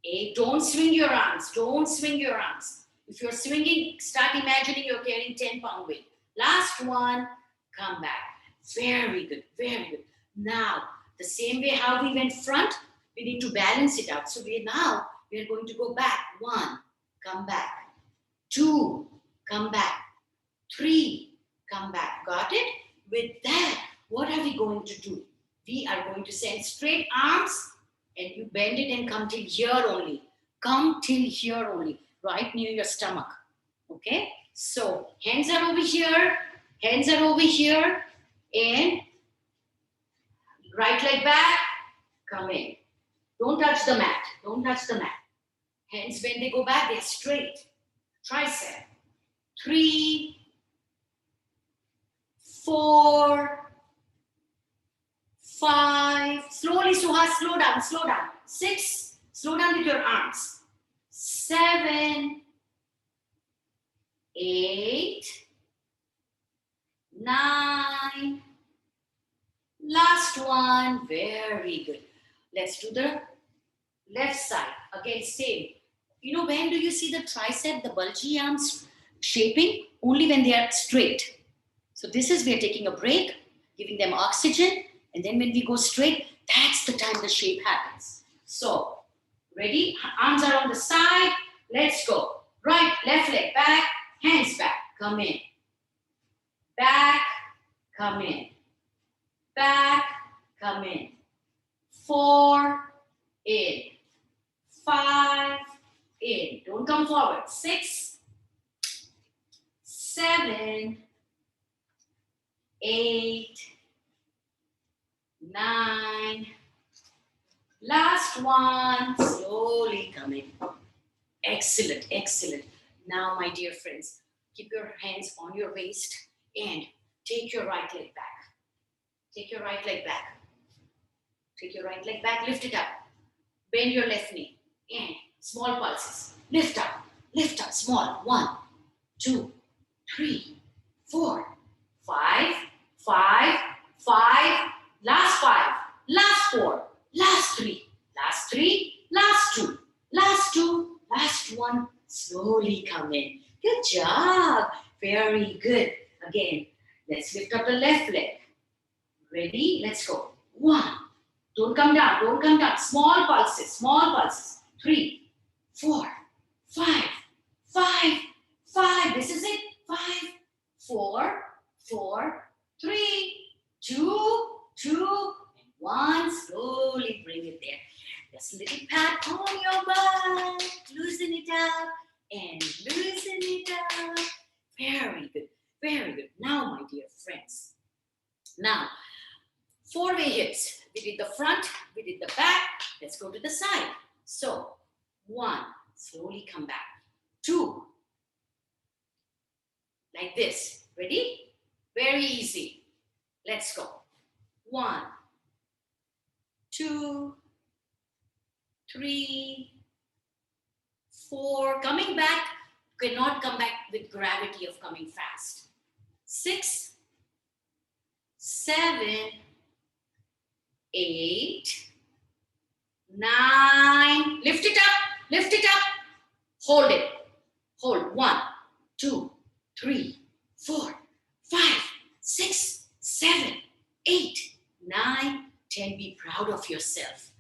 8. Don't swing your arms. Don't swing your arms. If you're swinging, start imagining you're carrying 10-pound weight. Last one, come back. Very good, very good. Now, the same way how we went front, we need to balance it out. So we are going to go back. 1, come back. 2, come back. 3, come back. Got it? With that, what are we going to do? We are going to send straight arms and you bend it and come till here only. Come till here only, right near your stomach. Okay? So, hands are over here, and right leg back, come in. Don't touch the mat. Hands, when they go back, they're straight. Tricep. 3, 4, 5. Slowly, Suhas, slow down. 6, slow down with your arms. 7, 8, 9. Last one. Very good. Let's do the left side. Again, same. You know, when do you see the tricep, the bulgy arms shaping? Only when they are straight. So this is, we are taking a break, giving them oxygen, and then when we go straight, that's the time the shape happens. So, ready? Arms are on the side. Let's go. Right, left leg back, hands back. Come in. Back, come in. Back, come in. 4, in. 5, in. Don't come forward. 6, 7, 8, 9. Last one. Slowly come in. Excellent, excellent. Now, my dear friends, keep your hands on your waist and take your right leg back. Take your right leg back. Take your right leg back. Lift it up. Bend your left knee. And small pulses. Lift up. Small. 1, 2, 3, 4, 5, 5, 5. Last 5. Last 4. Last 3. Last 3. Last two. Last two. Last one. Slowly come in. Good job. Very good. Again, let's lift up the left leg. Ready? Let's go. One. Don't come down. Don't come down. Small pulses. Small pulses. 3, 4, 5, 5, 5. This is it. 5, 4, 4, 3, 2, 2, and 1. Slowly bring it there. Just a little pat on your butt. Loosen it up and loosen it up. Very good. Very good. Now, my dear friends. Now, 4-way hips. We did the front, we did the back. Let's go to the side. So, 1, slowly come back. 2, like this. Ready? Very easy. Let's go. 1, 2, 3, 4. Coming back, cannot come back with gravity of coming fast. 6, 7, 8, 9. Lift it up. Lift it up. Hold it. Hold. 1, 2, 3, 4, 5, 6, 7, 8, 9, 10. Be proud of yourself.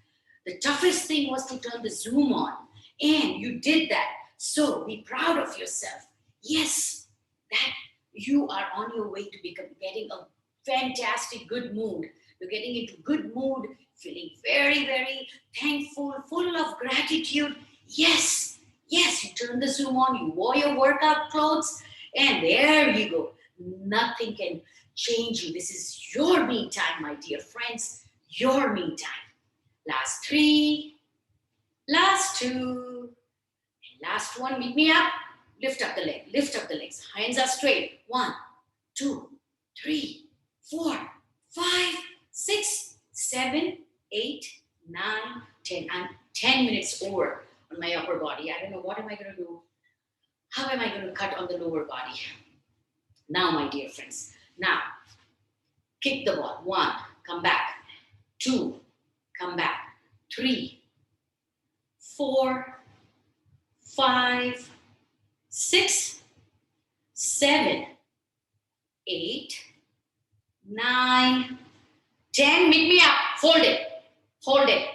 The toughest thing was to turn the zoom on, and you did that. So be proud of yourself. Yes, that you are on your way to getting a fantastic good mood. You're getting into good mood, feeling very, very thankful, full of gratitude. Yes, yes, you turn the zoom on, you wore your workout clothes, and there you go. Nothing can change you. This is your me time, my dear friends. Your me time. Last 3, last 2, and last 1. Meet me up. Lift up the leg. Lift up the legs. Hands are straight. 1, 2, 3, 4, 5, 6, 7, 8, 9, 10. I'm 10 minutes over on my upper body. I don't know, what am I going to do? How am I going to cut on the lower body? Now, my dear friends. Now, kick the ball. 1, come back. 2, come back. 3, 4, 5, 6, 7, 8, 9, 10. Meet me up. Hold it. Hold it.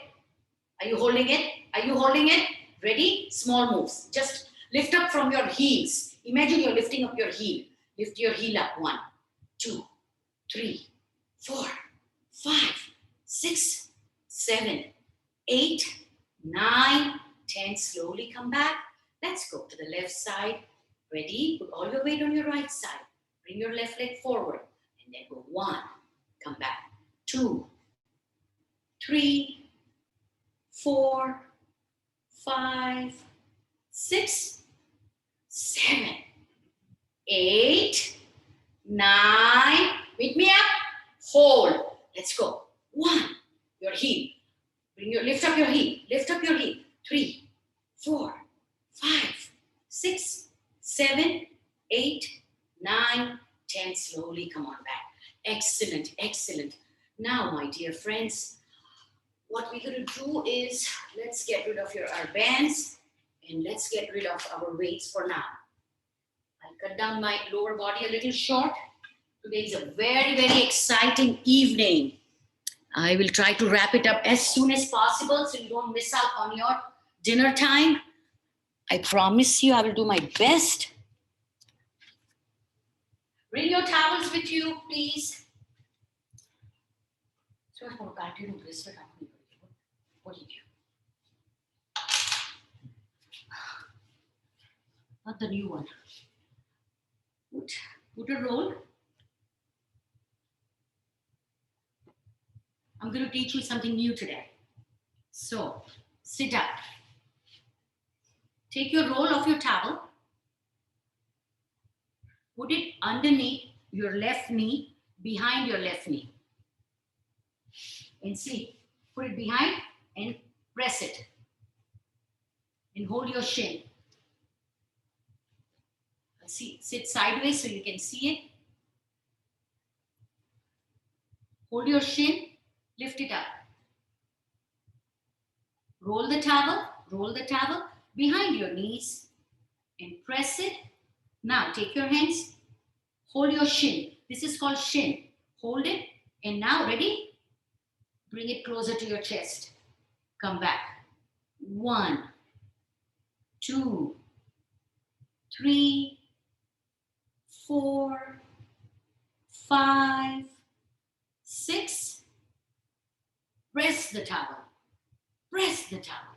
Are you holding it? Are you holding it? Ready? Small moves. Just lift up from your heels. Imagine you're lifting up your heel. Lift your heel up. 1, 2, 3, 4, 5, 6, 7, 8, 9, 10. Slowly come back. Let's go to the left side. Ready? Put all your weight on your right side. Bring your left leg forward. And then go 1. Come back. 2, 3, 4, 5, 6, 7, 8, 9. Meet me up. Hold. Let's go. 1. Your heel. Lift up your heel. Lift up your heel. 3, 4, 5, 6, 7, 8, 9, 10. Slowly come on back. Excellent. Excellent. Now, my dear friends, what we're going to do is let's get rid of our bands and let's get rid of our weights for now. I'll cut down my lower body a little short. Today is a very, very exciting evening. I will try to wrap it up as soon as possible so you don't miss out on your dinner time. I promise you I will do my best. Bring your towels with you, please. What did you? Not the new one. Put a roll. I'm going to teach you something new today. So, sit up. Take your roll of your towel. Put it underneath your left knee, behind your left knee. And sleep. Put it behind and press it. And hold your shin. Sit sideways so you can see it. Hold your shin. Lift it up. Roll the towel behind your knees and press it. Now take your hands, hold your shin. This is called shin. Hold it, and now ready? Bring it closer to your chest. Come back. 1, 2, 3, 4, 5, 6. Press the towel. Press the towel.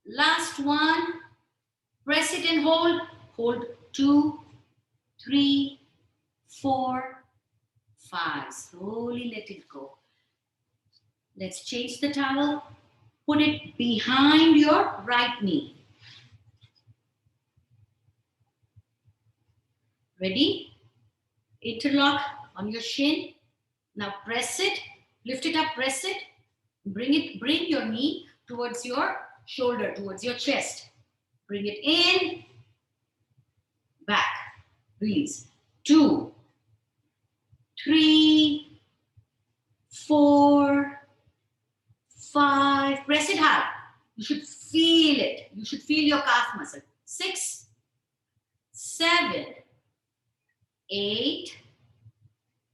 Last one. Press it and hold. Hold 2, 3, 4, 5. Slowly let it go. Let's change the towel. Put it behind your right knee. Ready? Interlock on your shin. Now press it. Lift it up, press it. Bring your knee towards your shoulder, towards your chest. Bring it in, back. Release. 2, 3, 4, 5. Press it hard. You should feel it. You should feel your calf muscle. 6, 7, 8,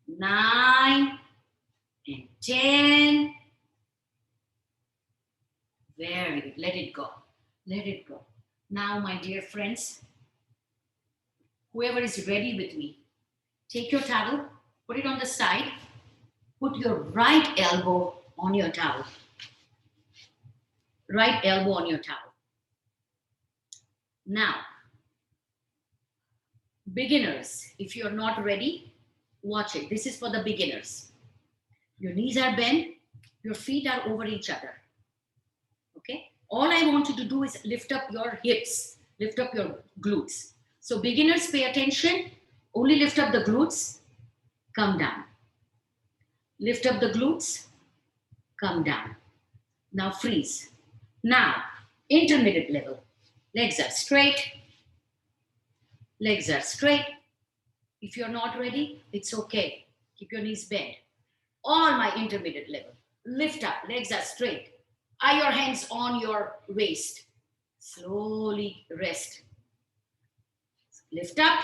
9, and 10. Very good. Let it go. Let it go. Now, my dear friends, whoever is ready with me, take your towel, put it on the side, put your right elbow on your towel. Right elbow on your towel. Now, beginners, if you're not ready, watch it. This is for the beginners. Your knees are bent, your feet are over each other. Okay? All I want you to do is lift up your hips, lift up your glutes. So beginners, pay attention. Only lift up the glutes, come down. Lift up the glutes, come down. Now freeze. Now, intermediate level. Legs are straight. Legs are straight. If you're not ready, it's okay. Keep your knees bent. All my intermediate level. Lift up. Legs are straight. Are your hands on your waist? Slowly rest. Lift up.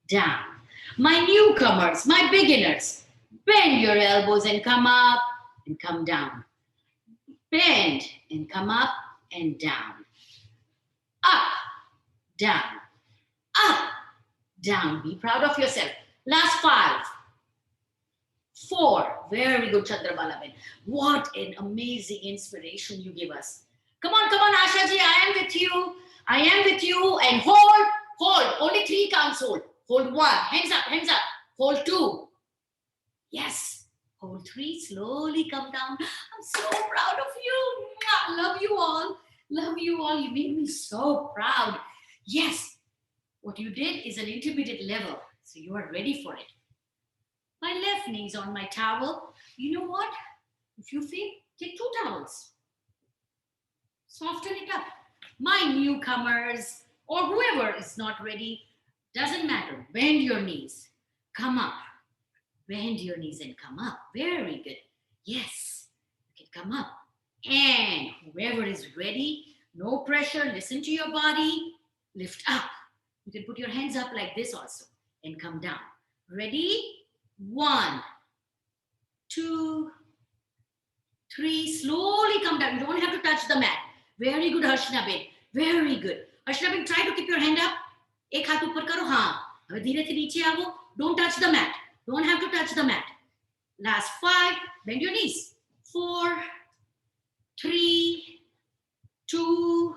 Down. My newcomers, my beginners, bend your elbows and come up and come down. Bend and come up and down. Up, down, up, down. Be proud of yourself. Last 5, 4. Very good, Chandrabala. What an amazing inspiration you give us. Come on, Asha ji. I am with you. I am with you. And hold, hold. Only 3 counts hold. Hold 1. Hands up, hands up. Hold 2. Yes. Hold 3. Slowly come down. I'm so proud of you. Love you all. Love you all. You made me so proud. Yes. What you did is an intermediate level. So you are ready for it. My left knee is on my towel. You know what? If you feel, take 2 towels. Soften it up. My newcomers or whoever is not ready, doesn't matter. Bend your knees. Come up. Bend your knees and come up. Very good. Yes. You can come up. And whoever is ready, no pressure. Listen to your body. Lift up. You can put your hands up like this also and come down. Ready? 1, 2, 3. Slowly come down. You don't have to touch the mat. Very good, Harshna Ben. Very good. Harshna Ben, try to keep your hand up. एक हाथ ऊपर करो. हाँ. अब धीरे से नीचे आओ. Don't touch the mat. Don't have to touch the mat. Last 5. Bend your knees. 4, 3, 2.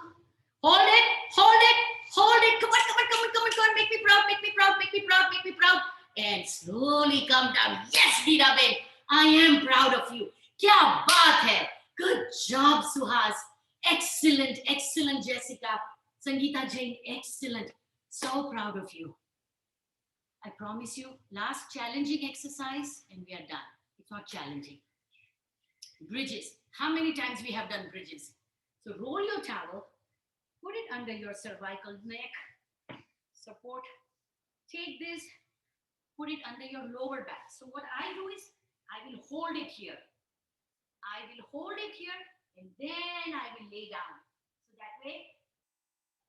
Hold it. Hold it. Hold it. Come on, come on, come on, come on, come on. Make me proud. Make me proud. Make me proud. Make me proud. And slowly come down. Yes, Veera Ben. I am proud of you. क्या बात है. Good job, Suhas. Excellent, excellent, Jessica. Sangeeta Jain, excellent. So proud of you. I promise you, last challenging exercise and we are done. It's not challenging. Bridges. How many times we have done bridges? So roll your towel, put it under your cervical neck, support. Take this, put it under your lower back. So what I do is, I will hold it here. I will hold it here And then I will lay down. So that way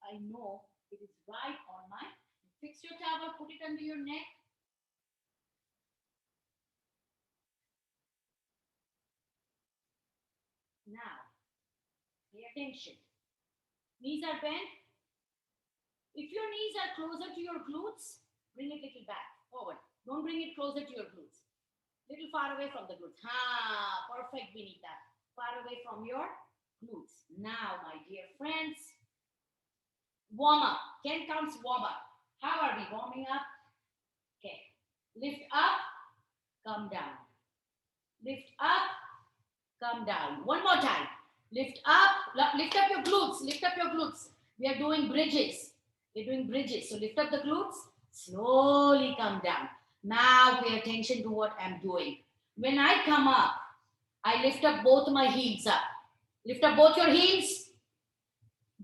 I know it is right on my. Fix your towel, put it under your neck. Now, pay attention. Knees are bent. If your knees are closer to your glutes, bring it little back, forward. Don't bring it closer to your glutes. Little far away from the glutes. Ha, perfect, Vinita. Far away from your glutes. Now, my dear friends, warm up. 10 counts warm up. How are we warming up? Okay. Lift up, come down. Lift up, come down. One more time. Lift up your glutes. Lift up your glutes. We are doing bridges. We're doing bridges. So lift up the glutes, slowly come down. Now pay attention to what I'm doing. When I come up, I lift up both my heels up. Lift up both your heels.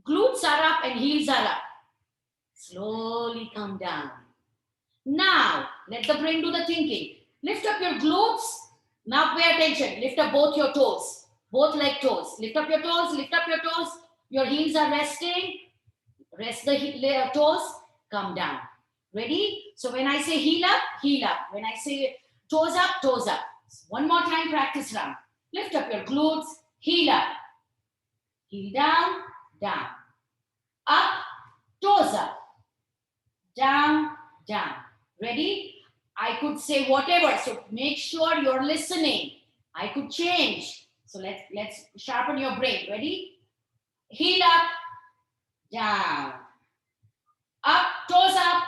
Glutes are up and heels are up. Slowly come down. Now, let the brain do the thinking. Lift up your glutes. Now pay attention. Lift up both your toes. Both leg toes. Lift up your toes. Lift up your toes. Your heels are resting. Rest the toes. Come down. Ready? So when I say heel up, heel up. When I say toes up, toes up. One more time, practice round. Lift up your glutes. Heel up. Heel down, down. Up, toes up. Down, down. Ready? I could say whatever. So make sure you're listening. I could change. So let's sharpen your brain. Ready? Heel up, down. Up, toes up,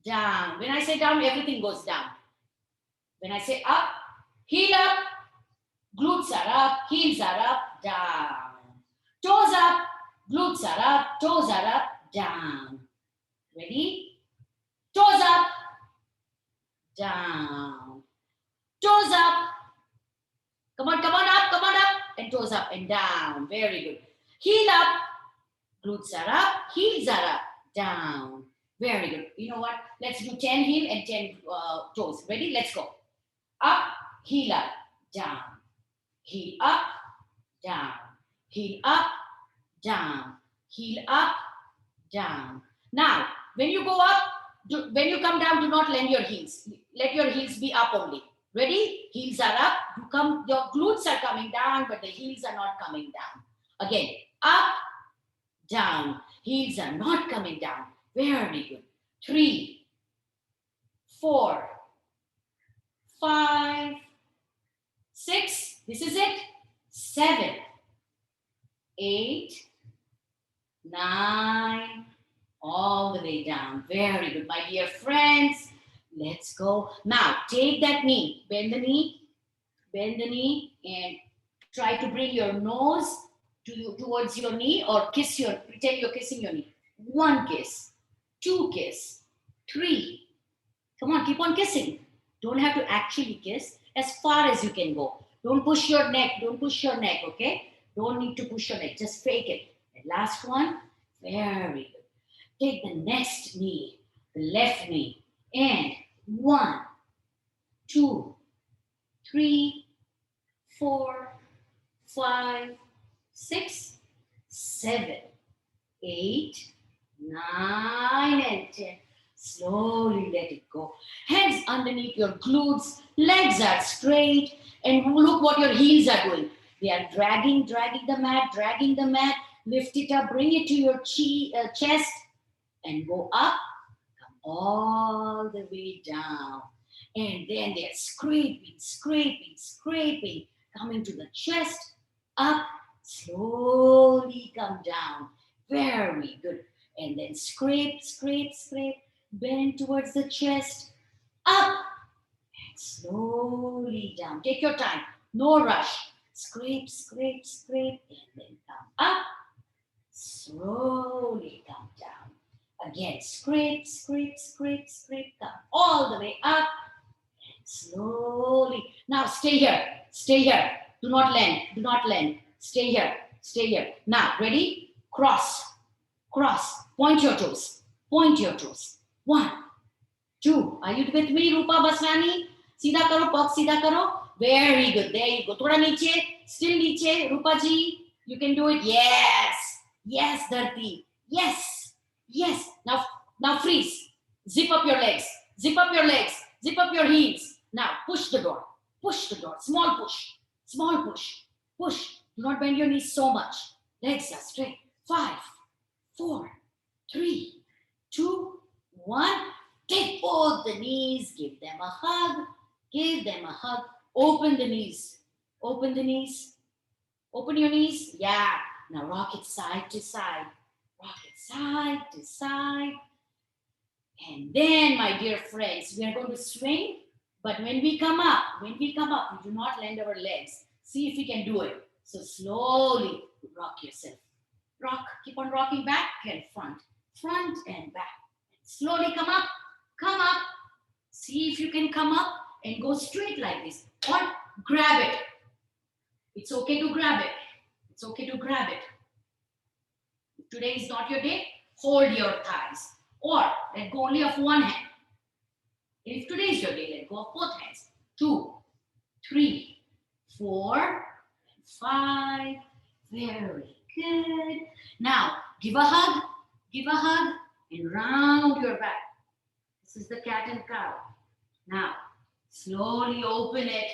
down. When I say down, everything goes down. When I say up, heel up, glutes are up, heels are up, down. Toes up, glutes are up, toes are up, down. Ready? Toes up, down. Toes up. Come on up, and toes up and down. Very good. Heel up, glutes are up, heels are up, down. Very good. You know what? Let's do 10 heel and 10 toes. Ready? Let's go. Up, heel up, down. Heel up, down. Heel up, down. Heel up, down. Now, when you go up, when you come down, do not lend your heels. Let your heels be up only. Ready? Heels are up. Your glutes are coming down, but the heels are not coming down. Again, up, down. Heels are not coming down. Very good. 3, 4, 5, 6. This is it. 7, 8, 9. All the way down. Very good, my dear friends. Let's go. Now, take that knee. Bend the knee. Bend the knee and try to bring your nose towards your knee or pretend you're kissing your knee. 1 kiss. 2 kiss. 3. Come on, keep on kissing. Don't have to actually kiss. As far as you can go. Don't push your neck. Don't push your neck, okay? Don't need to push your neck. Just fake it. And last one. Very good. Take the next knee, the left knee, and 1, 2, 3, 4, 5, 6, 7, 8, 9, and 10. Slowly let it go. Hands underneath your glutes, legs are straight, and look what your heels are doing. They are dragging the mat, lift it up, bring it to your chest, and go up, come all the way down. And then they're scraping, coming to the chest, up, slowly come down. Very good. And then scrape, bend towards the chest, up, and slowly down. Take your time, no rush. Scrape, and then come up, slowly come down. Again, scrape, come all the way up and slowly. Now stay here. Do not lend. Stay here. Now, ready? Cross. Point your toes. 1, 2. Are you with me, Rupa Basrani? Sida karo, pug sida karo. Very good. There you go. Thoda niche. Still niche. Rupa ji, you can do it. Yes. Yes, Dharti. Yes. Yes. Now freeze. Zip up your legs. Zip up your legs. Zip up your heels. Now push the door. Push the door. Small push. Small push. Push. Do not bend your knees so much. Legs are straight. 5, 4, 3, 2, 1. Take both the knees. Give them a hug. Give them a hug. Open the knees. Open the knees. Open your knees. Yeah. Now rock it side to side. Rock it side to side. And then, my dear friends, we are going to swing. But when we come up, we do not lend our legs. See if we can do it. So slowly rock yourself. Rock. Keep on rocking back and front. Front and back. Slowly come up. Come up. See if you can come up and go straight like this. Or grab it. It's okay to grab it. It's okay to grab it. If today is not your day, hold your thighs. Or let go only of one hand. If today is your day, let go of both hands. 2, 3, 4, 5. Very good. Now, give a hug. Give a hug and round your back. This is the cat and cow. Now, slowly open it.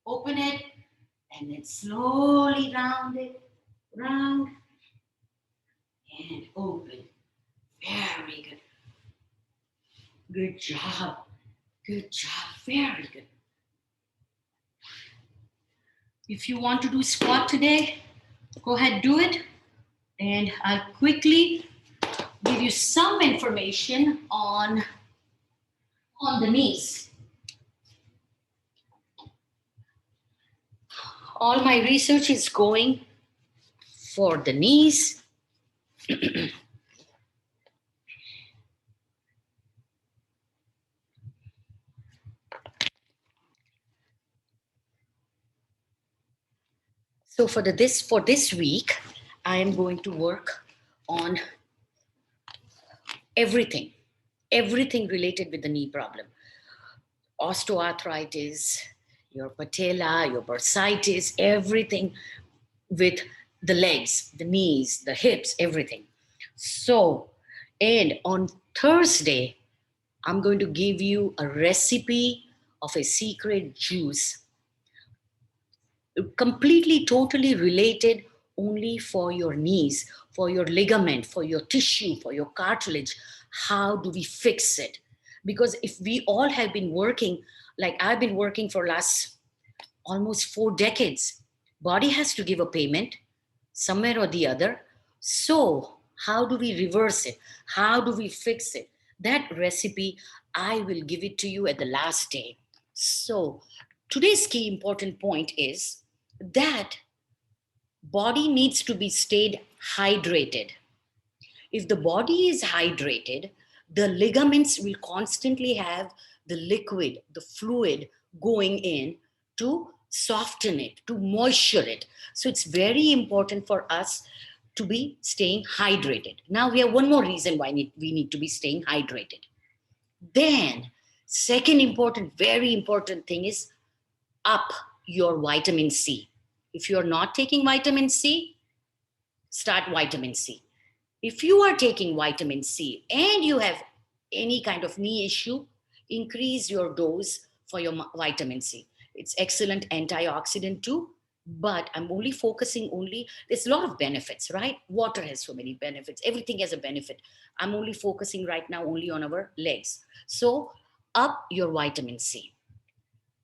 Open it. And then slowly round it. Round. And open. Very good. Good job. Good job. Very good. If you want to do squat today, go ahead, do it. And I'll quickly give you some information on the knees. All my research is going for the knees. So for this week, I am going to work on everything related with the knee problem. Osteoarthritis, your patella, your bursitis, everything with the legs, the knees, the hips, everything. So, and on Thursday, I'm going to give you a recipe of a secret juice, completely, totally related only for your knees, for your ligament, for your tissue, for your cartilage. How do we fix it? Because if we all have been working, like I've been working for last almost 4 decades, body has to give a payment somewhere or the other. So how do we reverse it? How do we fix it? That recipe, I will give it to you at the last day. So today's key important point is that body needs to be stayed hydrated. If the body is hydrated, the ligaments will constantly have the liquid, the fluid going in to soften it, to moisture it. So it's very important for us to be staying hydrated. Now we have one more reason why we need to be staying hydrated. Then, second important, very important thing is up your vitamin C. If you're not taking vitamin C, start vitamin C. If you are taking vitamin C and you have any kind of knee issue, increase your dose for your vitamin C. It's excellent antioxidant too, but I'm only focusing there's a lot of benefits, right? Water has so many benefits. Everything has a benefit. I'm only focusing right now only on our legs. So up your vitamin C.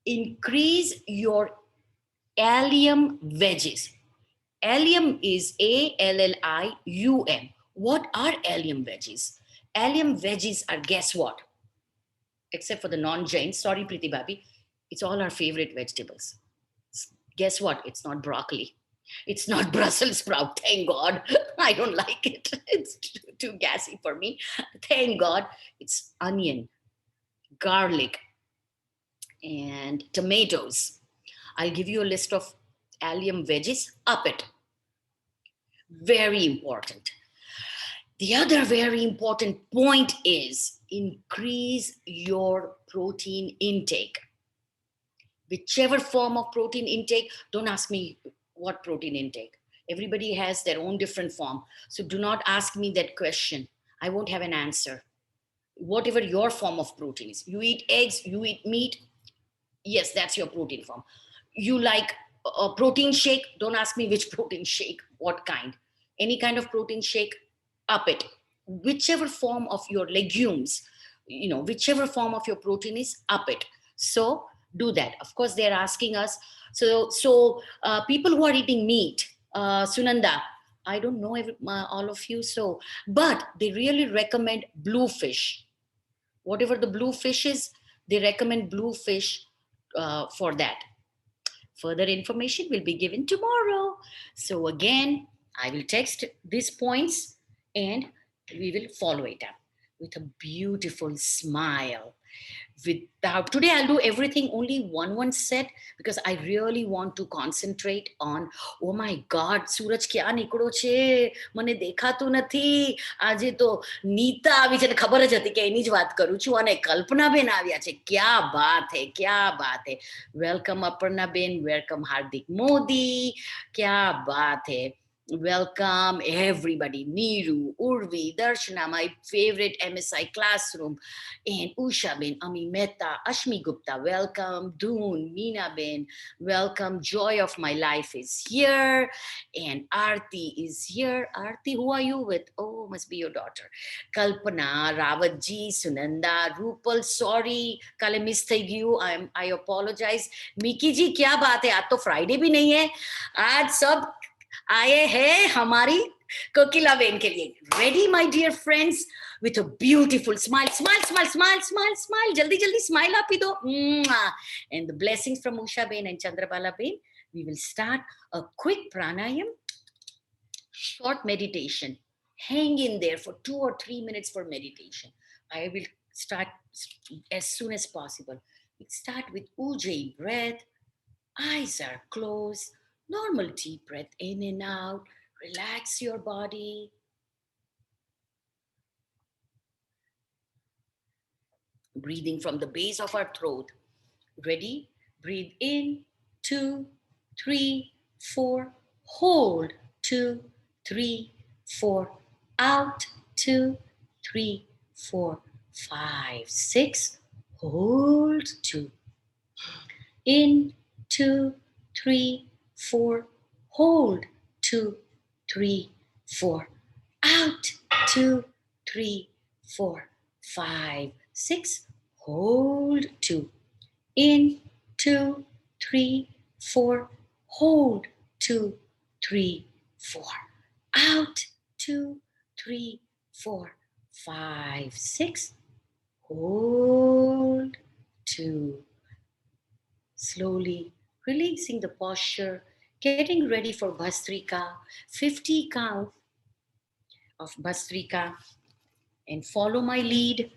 Increase your allium veggies. Allium is ALLIUM. What are allium veggies? Allium veggies are, guess what? Except for the non-Jains, sorry Priti Bhabi, it's all our favorite vegetables. Guess what? It's not broccoli. It's not Brussels sprout. Thank God. I don't like it. It's too gassy for me. Thank God. It's onion, garlic, and tomatoes. I'll give you a list of allium veggies. Up it. Very important. The other very important point is increase your protein intake. Whichever form of protein intake, don't ask me what protein intake. Everybody has their own different form. So do not ask me that question. I won't have an answer. Whatever your form of protein is, you eat eggs, you eat meat, yes, that's your protein form. You like a protein shake, don't ask me which protein shake, what kind. Any kind of protein shake, up it. Whichever form of your legumes, whichever form of your protein is, up it. So do that. Of course, they're asking us. So people who are eating meat, Sunanda, I don't know all of you, so, but they really recommend blue fish. Whatever the blue fish is, they recommend blue fish for that. Further information will be given tomorrow. So again, I will text these points and we will follow it up with a beautiful smile. Without today, I'll do everything only one set because I really want to concentrate on. Oh my God, सूरज क्या નીકળો છે, મને દેખાતું નથી. આજે તો નીતા આવી છે, ખબર જ હતી કે એની જ વાત કરું છું, અને કલ્પનાબેન આવ્યા છે. क्या बात है, क्या बात है. વેલકમ અપર્ણાબેન, વેલકમ હાર્દિક મોદી. क्या बात है. Welcome everybody. Neeru, Urvi, Darshana, my favorite MSI classroom, and Usha Ben, Ami Mehta, Ashmi Gupta, welcome. Doon, Meena Ben, welcome. Joy of my life is here, and Aarti is here. Aarti, who are you with? Oh, must be your daughter. Kalpana, Rawatji, Sunanda, Rupal, sorry, kale miss થઈ ગયું. I apologize. Miki ji, क्या बात है? आज तो Friday भी नहीं है. आज सब आए हैं हमारी कोकिला बेन के लिए. Ready, my dear friends, with a beautiful smile, smile, smile, smile, smile, smile. Jaldi, jaldi smile आप ही दो. And the blessings from Usha Ben and Chandrabala Ben. We will start a quick pranayam, short meditation. Hang in there for 2 or 3 minutes for meditation. I will start as soon as possible. We start with Ujjayi breath. Eyes are closed. Normal deep breath in and out. Relax your body. Breathing from the base of our throat. Ready? Breathe in, 2, 3, 4. Hold, 2, 3, 4. Out, 2, 3, 4, 5, 6. Hold, 2. In, 2, 3, 4. Hold, 2, 3, 4. Out, 2, 3, 4, 5, 6. Hold, 2. In, 2, 3, 4. Hold, 2, 3, 4. Out, 2, 3, 4, 5, 6. Hold, 2. Slowly releasing the posture, getting ready for Bhastrika, 50 count of Bhastrika, and follow my lead.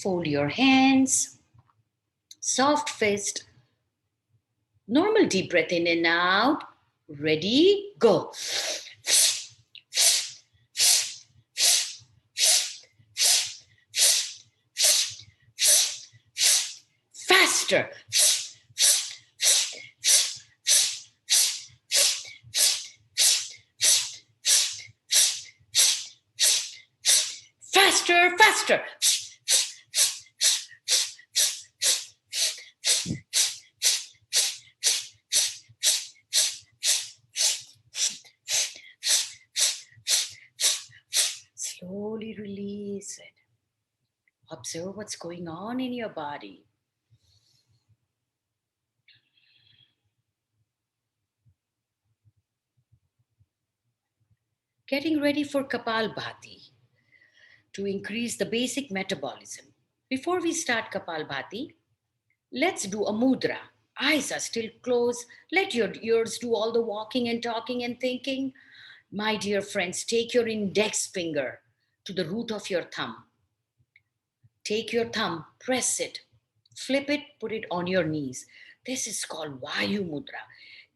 Fold your hands, soft fist, normal deep breath in and out. Ready, go. Faster. Faster, faster. Slowly release it. Observe what's going on in your body. Getting ready for Kapalbhati to increase the basic metabolism. Before we start Kapalbhati, let's do a mudra. Eyes are still closed. Let your ears do all the walking and talking and thinking. My dear friends, take your index finger to the root of your thumb. Take your thumb, press it, flip it, put it on your knees. This is called Vayu Mudra.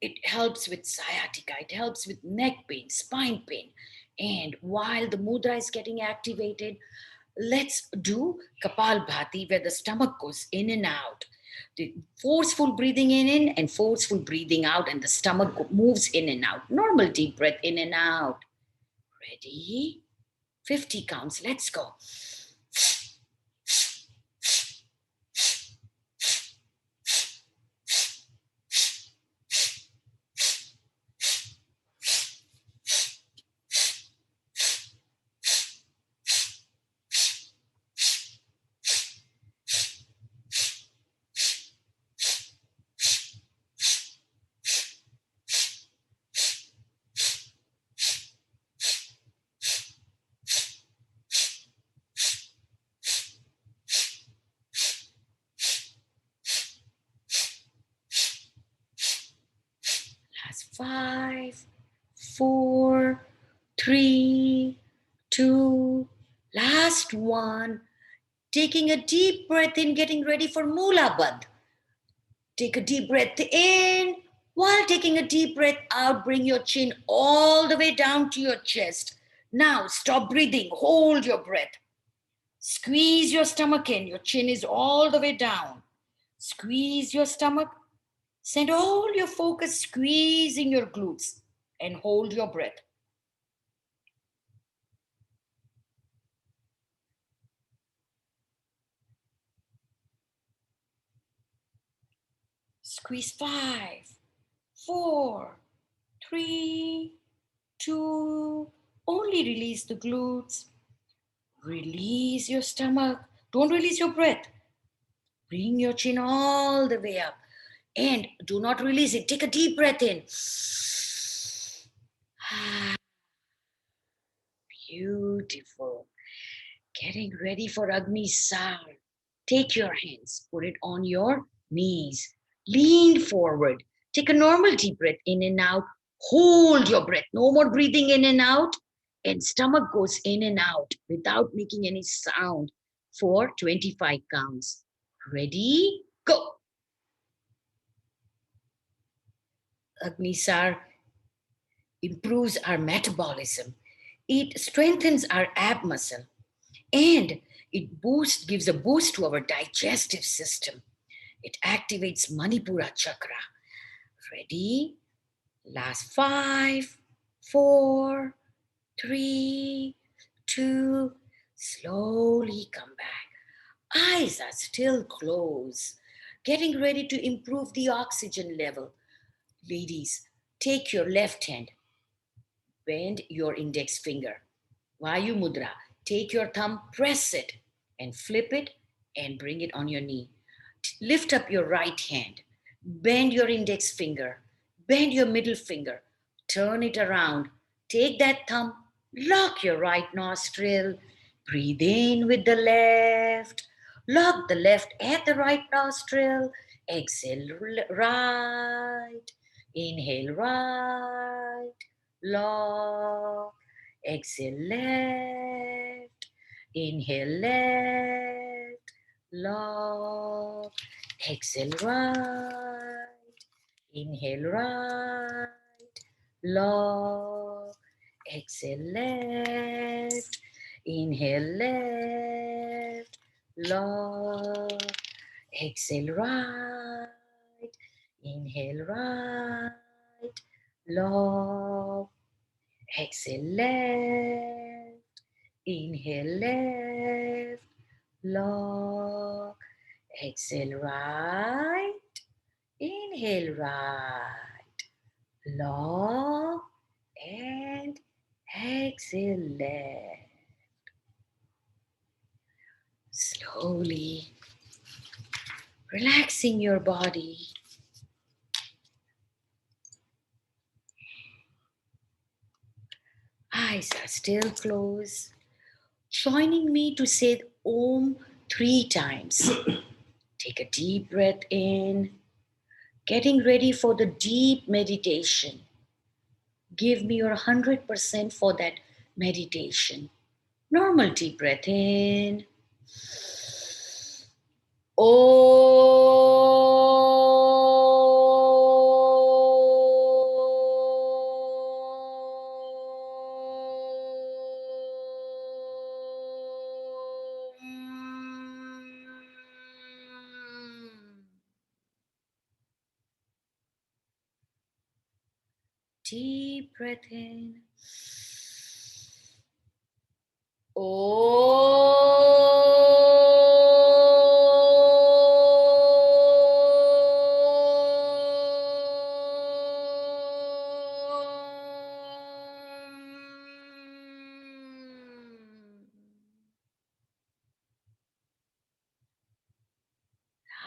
It helps with sciatica, it helps with neck pain, spine pain. And while the mudra is getting activated, let's do Kapalbhati, where the stomach goes in and out. The forceful breathing in and forceful breathing out, and the stomach moves in and out. Normal deep breath in and out. Ready? 50 counts. Let's go. Last 5, 4, 3, 2, last 1. Taking a deep breath in, getting ready for Mula Bandh. Take a deep breath in. While taking a deep breath out, bring your chin all the way down to your chest. Now stop breathing. Hold your breath. Squeeze your stomach in. Your chin is all the way down. Squeeze your stomach. Send all your focus squeezing your glutes and hold your breath. Squeeze 5, 4, 3, 2. Only release the glutes. Release your stomach. Don't release your breath. Bring your chin all the way up. And do not release it. Take a deep breath in. Beautiful. Getting ready for Agni Sar. Take your hands, put it on your knees. Lean forward. Take a normal deep breath in and out. Hold your breath. No more breathing in and out. And stomach goes in and out without making any sound for 25 counts. Ready? Go. Agnisar improves our metabolism. It strengthens our ab muscle. And it gives a boost to our digestive system. It activates Manipura chakra. Ready? Last 5, 4, 3, 2. Slowly come back. Eyes are still closed. Getting ready to improve the oxygen level. Ladies, take your left hand, bend your index finger. Vayu Mudra. Take your thumb, press it, and flip it, and bring it on your knee. Lift up your right hand. Bend your index finger. Bend your middle finger. Turn it around. Take that thumb. Lock your right nostril. Breathe in with the left. Lock the left at the right nostril. Exhale right. Inhale right. Lock. Exhale left. Inhale left. Lock. Exhale right. Inhale right. Lock. Exhale left. Inhale left. Lock. Exhale right. Inhale right. Lock. Exhale left. Inhale left. Lock. Exhale right. Inhale right. Lock. And exhale left. Slowly relaxing your body. Eyes are still closed. Joining me to say Om 3 times. Take a deep breath in. Getting ready for the deep meditation. Give me your 100% for that meditation. Normal deep breath in. Deep breath in.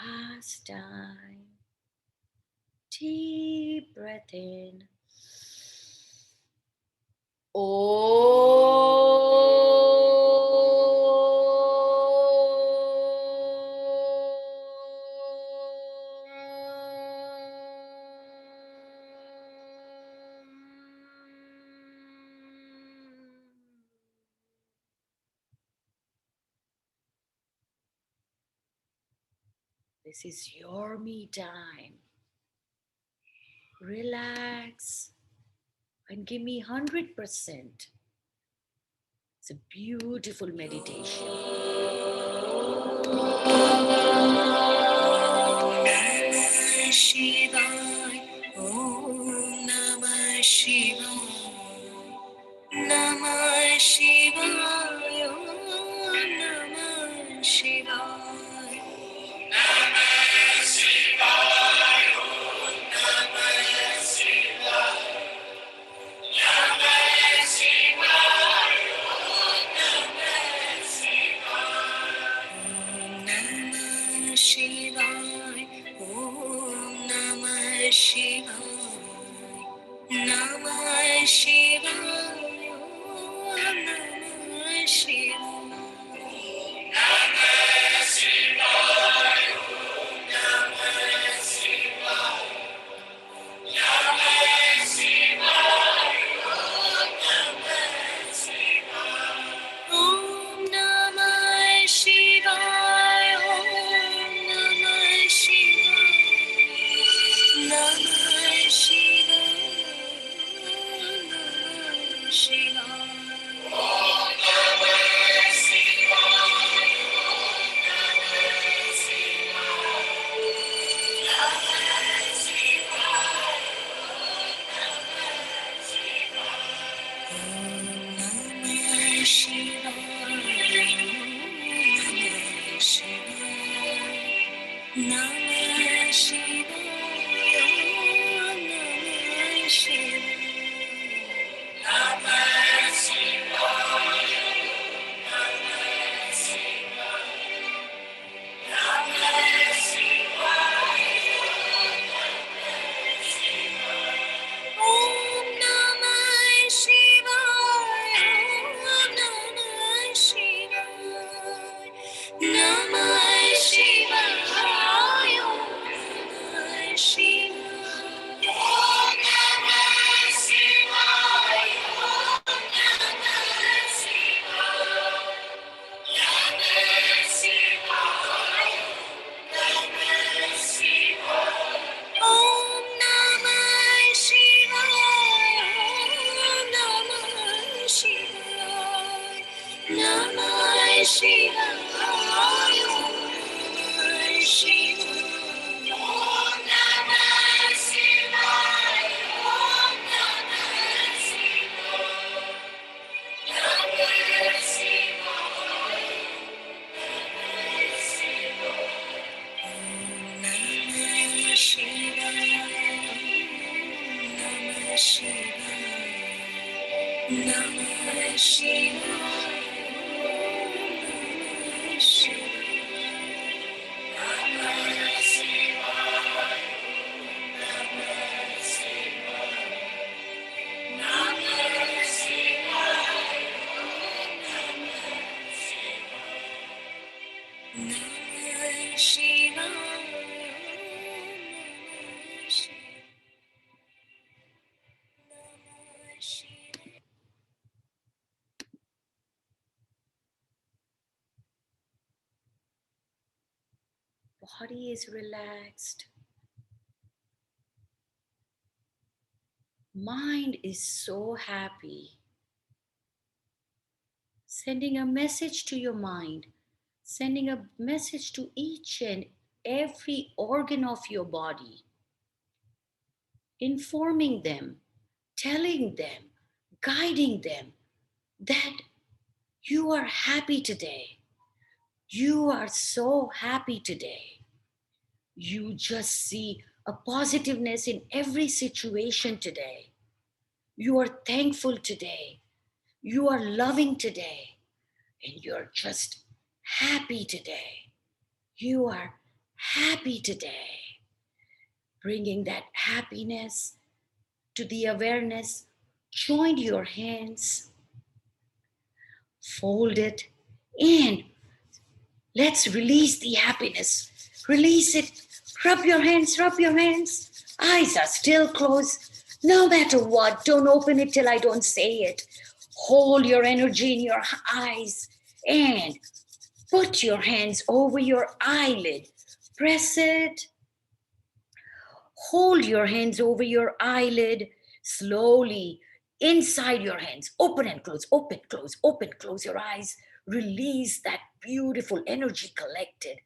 Last time. Deep breath in. This is your me time. Relax and give me 100%. It's a beautiful meditation. Namah Shivaya, Om Namah Shivaya, Namah Shivaya, Om Namah Shivaya, Namah Shivaya, Om Namah Shivaya, Namah Shivaya, Om Namah Shivaya, Om Namah Shivaya, Namah Shivaya, Om Namah Shivaya, Namah Shivaya, Om Namah Shivaya, Namah Shivaya, Om Namah Shivaya. Om Namah Shivaya, Om Namah Shivaya, Namah Shivaya, Namah Shivaya. Om Namah Shivaya, Om Namah Shivaya, Namah Om Namah Shivaya, Om Namah Shivaya, Namah Shivaya, Om Namah Shivaya, Om Namah Shivaya, Om Namah Shivaya, Namah Shivaya, Namah Shivaya. Om Namah Shivaya, Om Namah Shivaya, Namah Shivaya, Om Namah Shivaya, Om Namah Shivaya, Om Namah Shivaya, Namah Shivaya, Namah Shivaya. Namah Shivaya, Namah Shivaya, Namah Shivaya, Namah Shivaya, Namah Shivaya, Namah Shivaya, Namah Shivaya, Namah Shivaya. Body is relaxed. Mind is so happy. Sending a message to your mind, sending a message to each and every organ of your body, informing them telling them, guiding them that you are happy today. You are so happy today. You just see a positiveness in every situation today. You are thankful today. You are loving today. And you're just happy today. You are happy today. Bringing that happiness to the awareness. Join your hands, fold it, and let's release the happiness. Release it. Rub your hands, rub your hands. Eyes are still closed. No matter what, don't open it till I don't say it. Hold your energy in your eyes and put your hands over your eyelid. Press it. Hold your hands over your eyelid slowly inside your hands. Open and close, open, close your eyes. Release that beautiful energy collected.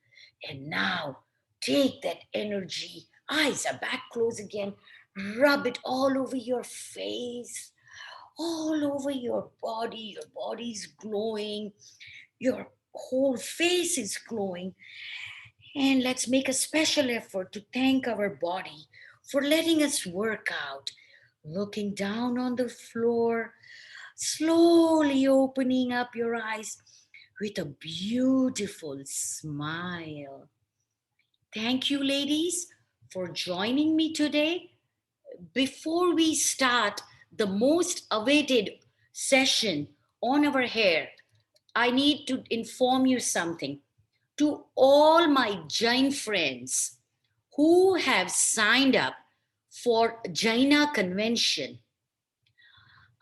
And now take that energy. Eyes are back closed again. Rub it all over your face, all over your body. Your body's glowing. Your whole face is glowing. And let's make a special effort to thank our body for letting us work out. Looking down on the floor, slowly opening up your eyes with a beautiful smile. Thank you, ladies, for joining me today. Before we start the most awaited session on our hair, I need to inform you something. To all my Jain friends who have signed up for Jaina convention,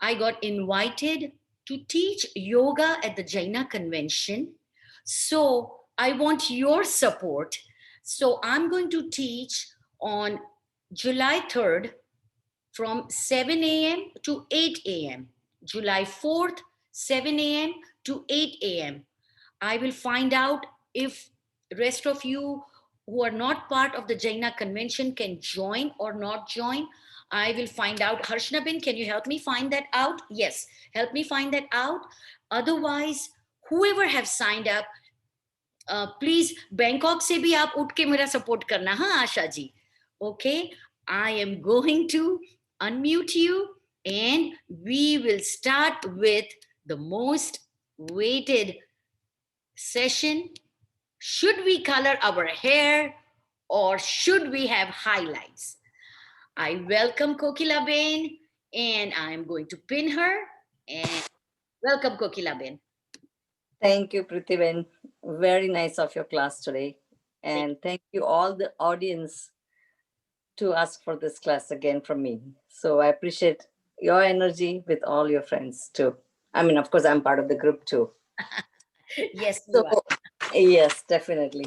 I got invited to teach yoga at the Jaina convention. So I want your support. So I'm going to teach on July 3rd from 7 a.m. to 8 a.m. July 4th, 7 a.m. to 8 a.m. I will find out if rest of you who are not part of the Jaina convention can join or not join. I will find out. Harshnabin, can you help me find that out? Yes, help me find that out. Otherwise, whoever have signed up, please Bangkok से भी आप उठ के मेरा support करना हाँ Asha ji okay I am going to unmute you and we will start with the most waited session. Should we color our hair or should we have highlights? I welcome Kokila Ben and I am going to pin her and welcome Kokila Ben. Thank you, Priti. Very nice of your class today. And thank you all the audience to ask for this class again from me. So I appreciate your energy with all your friends too. I mean, of course, I'm part of the group too. Yes, you So are. yes, definitely.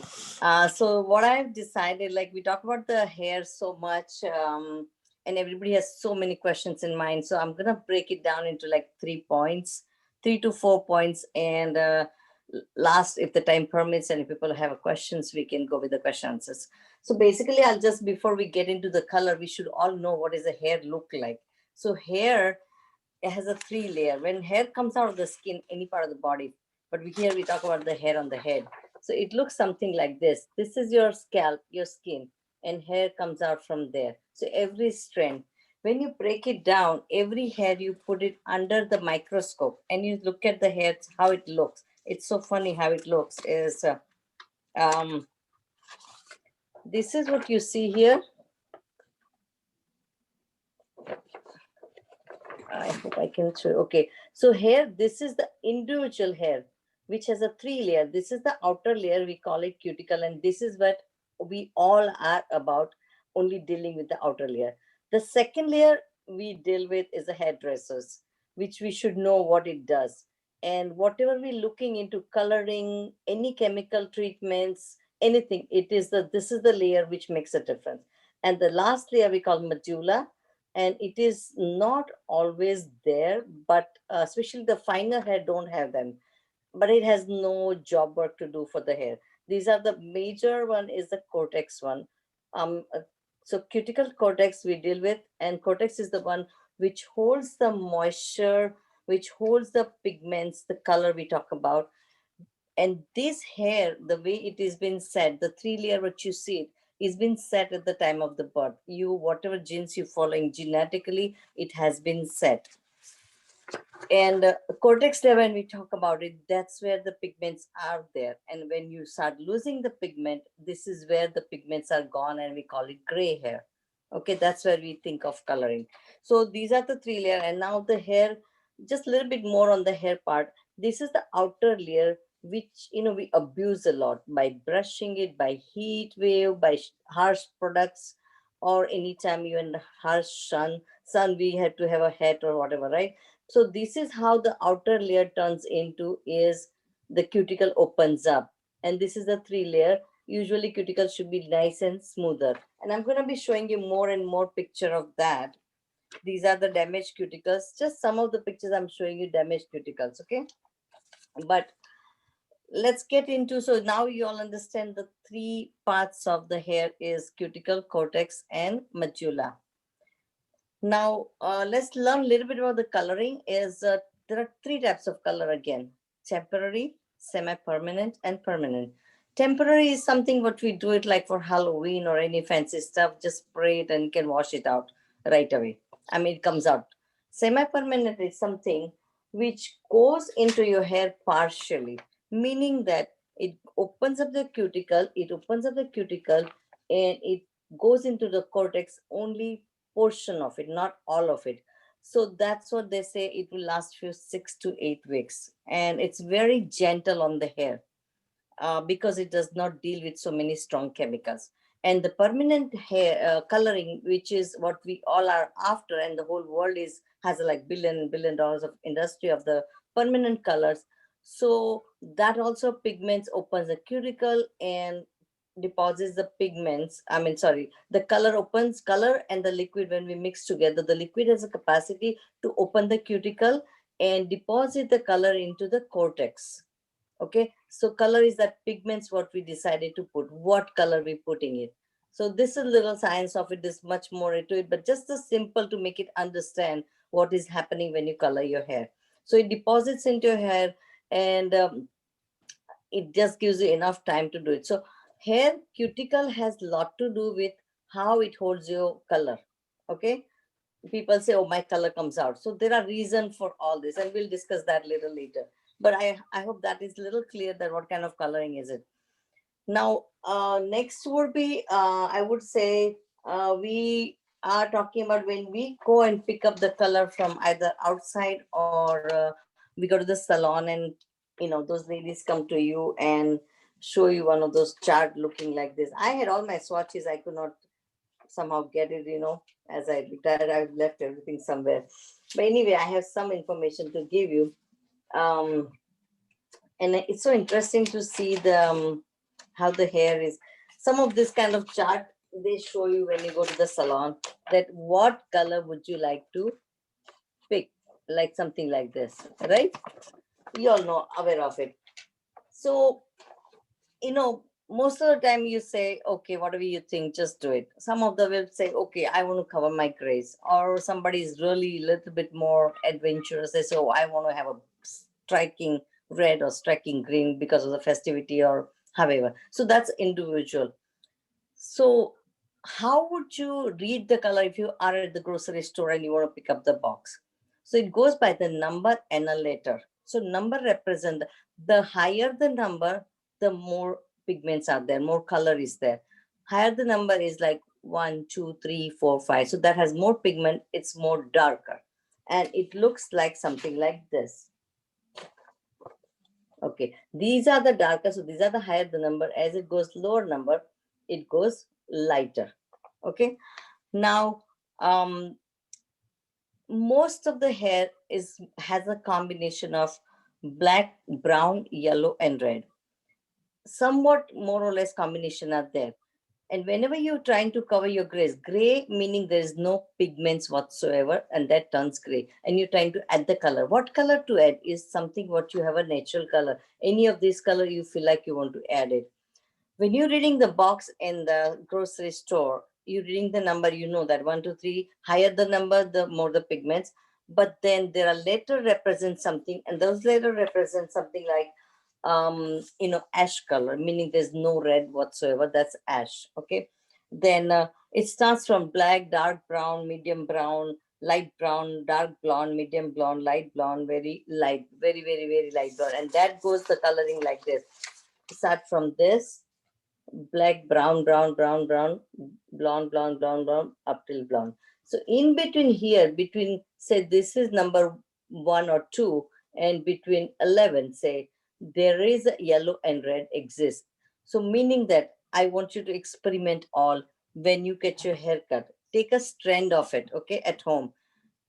So what I've decided, like we talk about the hair so much, and everybody has so many questions in mind. So I'm gonna break it down into like 3 points, 3 to 4 points, and last, if the time permits, and if people have questions, we can go with the question answers. So basically, I'll just before we get into the color, we should all know what is the hair look like. So hair, it has a 3 layer. When hair comes out of the skin, any part of the body, but here we talk about the hair on the head. So it looks something like this. This is your scalp, your skin, and hair comes out from there. So every strand, when you break it down, every hair you put it under the microscope and you look at the hair, how it looks. It's so funny how it looks. Is this is what you see here. I hope I can show. Okay, so here, this is the individual hair, which has a 3 layer. This is the outer layer, we call it cuticle, and this is what we all are about, only dealing with the outer layer. The second layer we deal with is the hairdressers, which we should know what it does. And whatever we're looking into coloring, any chemical treatments, anything, it is the this is the layer which makes a difference. And the last layer we call medulla, and it is not always there, but especially the finer hair don't have them, but it has no job work to do for the hair. These are the major one is the cortex one. um uh, so cuticle cortex we deal with, and cortex is the one which holds the moisture, which holds the pigments, the color we talk about. And this hair, the way it is been set, the three layer what you see it is been set at the time of the birth. You, whatever genes you following genetically, it has been set. And cortex level, when we talk about it, that's where the pigments are there. And when you start losing the pigment, this is where the pigments are gone, and we call it gray hair. Okay, that's where we think of coloring. So these are the three layer, and now the hair, just a little bit more on the hair part. This is the outer layer, which we abuse a lot by brushing it, by heat wave, by harsh products, or anytime you in harsh sun we have to have a hat or whatever, right? So this is how the outer layer turns into, is the cuticle opens up. And this is the three layer. Usually cuticle should be nice and smoother. And I'm going to be showing you more and more picture of that. These are the damaged cuticles. Just some of the pictures I'm showing you damaged cuticles, okay? But let's get into, so now you all understand the three parts of the hair is cuticle, cortex, and medulla. Now, let's learn a little bit about the coloring. There are three types of color again: temporary, semi-permanent, and permanent. Temporary is something what we do it like for Halloween or any fancy stuff, just spray it and you can wash it out right away. I mean, it comes out. Semi-permanent is something which goes into your hair partially, meaning that it opens up the cuticle, and it goes into the cortex only portion of it, not all of it. So that's what they say, it will last for 6 to 8 weeks, and it's very gentle on the hair, because it does not deal with so many strong chemicals. And the permanent hair coloring, which is what we all are after, and the whole world is has like billion dollars of industry of the permanent colors. So that also pigments opens the cuticle and deposits the pigments. I mean, sorry, the color opens color and the liquid, when we mix together, the liquid has a capacity to open the cuticle and deposit the color into the cortex. Okay, so color is that pigments what we decided to put, what color we putting it. So this is little science of it, there's much more into it, but just a simple to make it understand what is happening when you color your hair. So it deposits into your hair, and it just gives you enough time to do it. So hair cuticle has a lot to do with how it holds your color. Okay, people say, oh, my color comes out. So there are reasons for all this, and we'll discuss that little later. But I hope that is a little clear that what kind of coloring is it. Now, next would be, I would say, we are talking about when we go and pick up the color from either outside, or we go to the salon, and those ladies come to you and show you one of those chart looking like this. I had all my swatches, I could not somehow get it, as I retired, I've left everything somewhere. But anyway, I have some information to give you. Um, and it's so interesting to see the how the hair is. Some of this kind of chart they show you when you go to the salon, that what color would you like to pick, like something like this, right? You all know, aware of it. So most of the time you say, okay, whatever you think, just do it. Some of them will say, okay, I want to cover my grace. Or somebody is really a little bit more adventurous. They say, oh, I want to have a striking red or striking green because of the festivity or however. So that's individual. So how would you read the color if you are at the grocery store and you want to pick up the box? So it goes by the number and a letter. So number represent the higher the number, the more pigments are there, more color is there. Higher the number is like 1, 2, 3, 4, 5. So that has more pigment, it's more darker. And it looks like something like this. Okay, these are the darker, so these are the higher the number. As it goes lower number, it goes lighter. Okay, now most of the hair has a combination of black, brown, yellow, and red. Somewhat more or less combination are there. And whenever you're trying to cover your grays, gray meaning there is no pigments whatsoever, and that turns gray. And you're trying to add the color. What color to add is something what you have a natural color. Any of this color you feel like you want to add it. When you're reading the box in the grocery store, you reading the number, you know that 1, 2, 3, higher the number, the more the pigments. But then there are letter represent something, and those letter represent something like ash color, meaning there's no red whatsoever. That's ash. Okay. Then it starts from black, dark brown, medium brown, light brown, dark blonde, medium blonde, light blonde, very light, very, very, very light blonde. And that goes the coloring like this. Start from this black, brown, brown, brown, brown, blonde, blonde, blonde, blonde, up till blonde. So in between here, between say this is number 1 or 2, and between 11, say there is a yellow and red exist. So meaning that I want you to experiment all when you get your haircut. Take a strand of it, okay, at home.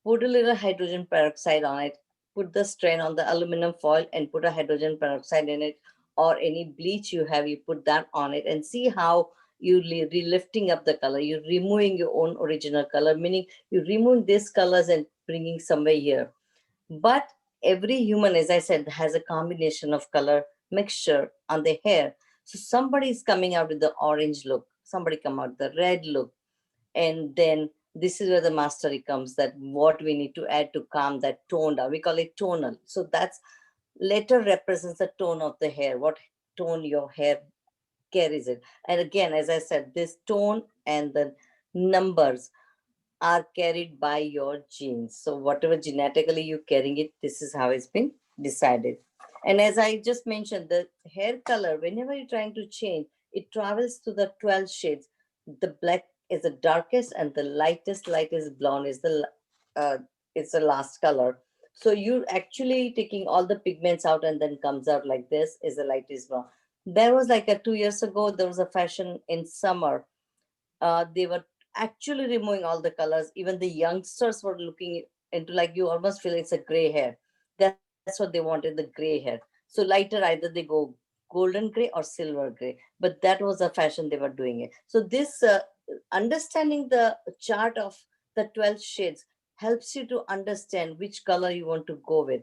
Put a little hydrogen peroxide on it. Put the strand on the aluminum foil and put a hydrogen peroxide in it, or any bleach you have, you put that on it and see how you lifting up the color. You're removing your own original color, meaning you're removing these colors and bringing somewhere here. But every human, as I said, has a combination of color mixture on the hair. So somebody is coming out with the orange look, somebody come out the red look, and then this is where the mastery comes, that what we need to add to calm that tone down. We call it tonal. So that's letter represents the tone of the hair, what tone your hair carries it. And again, as I said, this tone and the numbers are carried by your genes. So whatever genetically you're carrying it, this is how it's been decided. And as I just mentioned, the hair color, whenever you're trying to change, it travels to the 12 shades. The black is the darkest, and the lightest blonde is the last color. So you're actually taking all the pigments out, and then comes out like this is the lightest brown. There was like a 2 years ago, there was a fashion in summer. They were actually removing all the colors. Even the youngsters were looking into, like, you almost feel it's a gray hair. That's what they wanted, the gray hair. So lighter, either they go golden gray or silver gray. But that was a fashion they were doing it. So this understanding the chart of the 12 shades helps you to understand which color you want to go with,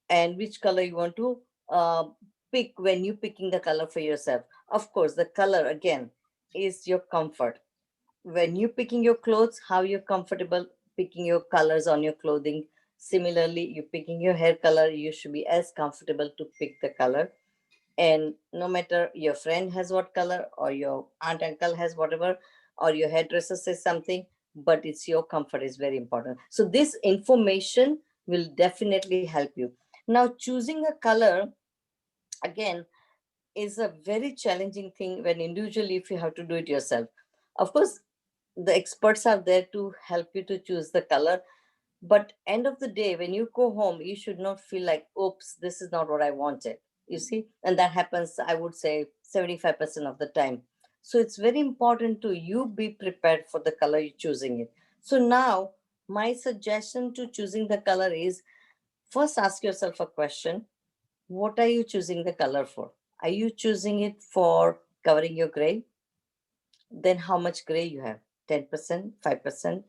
and which color you want to uh, pick when you picking the color for yourself. Of course, the color again is your comfort. When you picking your clothes, how you're comfortable picking your colors on your clothing. Similarly, you picking your hair color, you should be as comfortable to pick the color. And no matter your friend has what color, or your aunt uncle has whatever, or your hairdresser says something, but it's your comfort is very important. So this information will definitely help you. Now, choosing a color again is a very challenging thing when individually, if you have to do it yourself. Of course, the experts are there to help you to choose the color, but end of the day, when you go home, you should not feel like, oops, this is not what I wanted. You see, and that happens, I would say, 75% of the time. So it's very important to you be prepared for the color you're choosing it. So now, my suggestion to choosing the color is, first ask yourself a question. What are you choosing the color for? Are you choosing it for covering your gray? Then how much gray you have? 10%, 5%,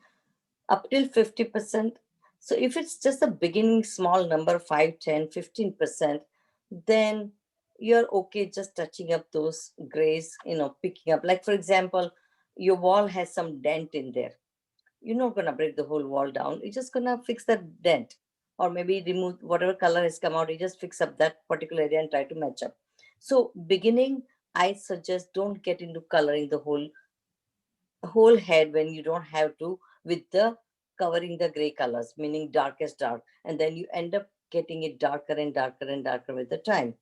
up till 50%. So if it's just a beginning small number, 5, 10, 15%, then you're okay just touching up those grays, picking up. Like, for example, your wall has some dent in there. You're not going to break the whole wall down. You're just going to fix that dent, or maybe remove whatever color has come out. You just fix up that particular area and try to match up. So beginning, I suggest don't get into coloring the whole head when you don't have to, with the covering the gray colors, meaning darkest dark, and then you end up getting it darker and darker and darker with the time.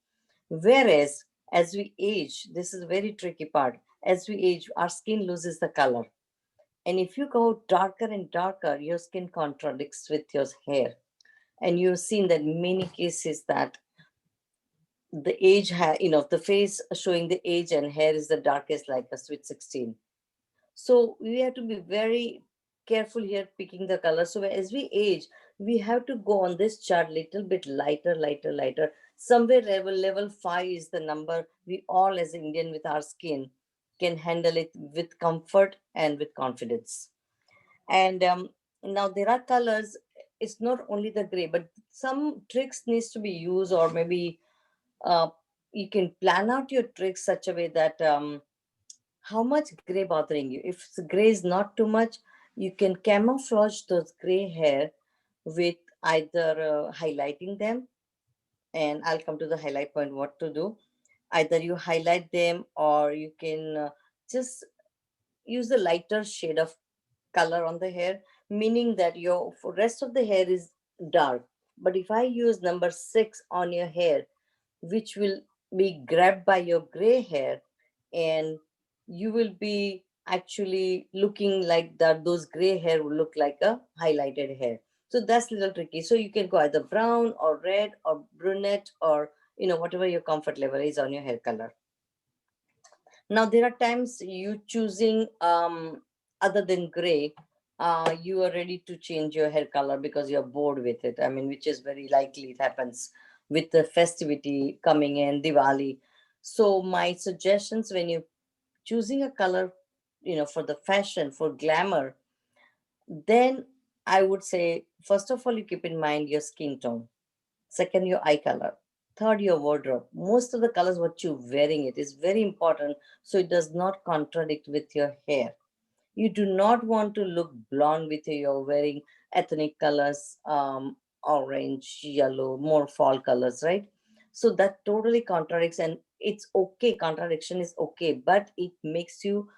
Whereas as we age, this is a very tricky part. As we age, our skin loses the color, and if you go darker and darker, your skin contradicts with your hair. And you've seen that many cases that the age, the face showing the age and hair is the darkest, like a sweet 16. So we have to be very careful here picking the color. So as we age, we have to go on this chart little bit lighter, lighter, lighter. Somewhere level 5 is the number we all as Indian with our skin can handle it with comfort and with confidence. And now there are colors. It's not only the gray, but some tricks needs to be used, or maybe uh, you can plan out your tricks such a way that how much gray bothering you. If the gray is not too much, you can camouflage those gray hair with either highlighting them, and I'll come to the highlight point what to do. Either you highlight them, or you can just use a lighter shade of color on the hair, meaning that your rest of the hair is dark. But if I use number 6 on your hair, which will be grabbed by your gray hair, and you will be actually looking like that, those gray hair will look like a highlighted hair. So that's a little tricky. So you can go either brown or red or brunette, or whatever your comfort level is on your hair color. Now there are times you choosing other than gray, you are ready to change your hair color because you're bored with it. I mean, which is very likely it happens with the festivity coming in, Diwali. So my suggestions when you choosing a color, for the fashion, for glamour, then I would say first of all you keep in mind your skin tone. Second, your eye color. Third, your wardrobe. Most of the colors what you're wearing it is very important, so it does not contradict with your hair. You do not want to look blonde with your wearing ethnic colors, orange, yellow, more fall colors, right? So that totally contradicts, and it's okay. Contradiction is okay, but it makes you,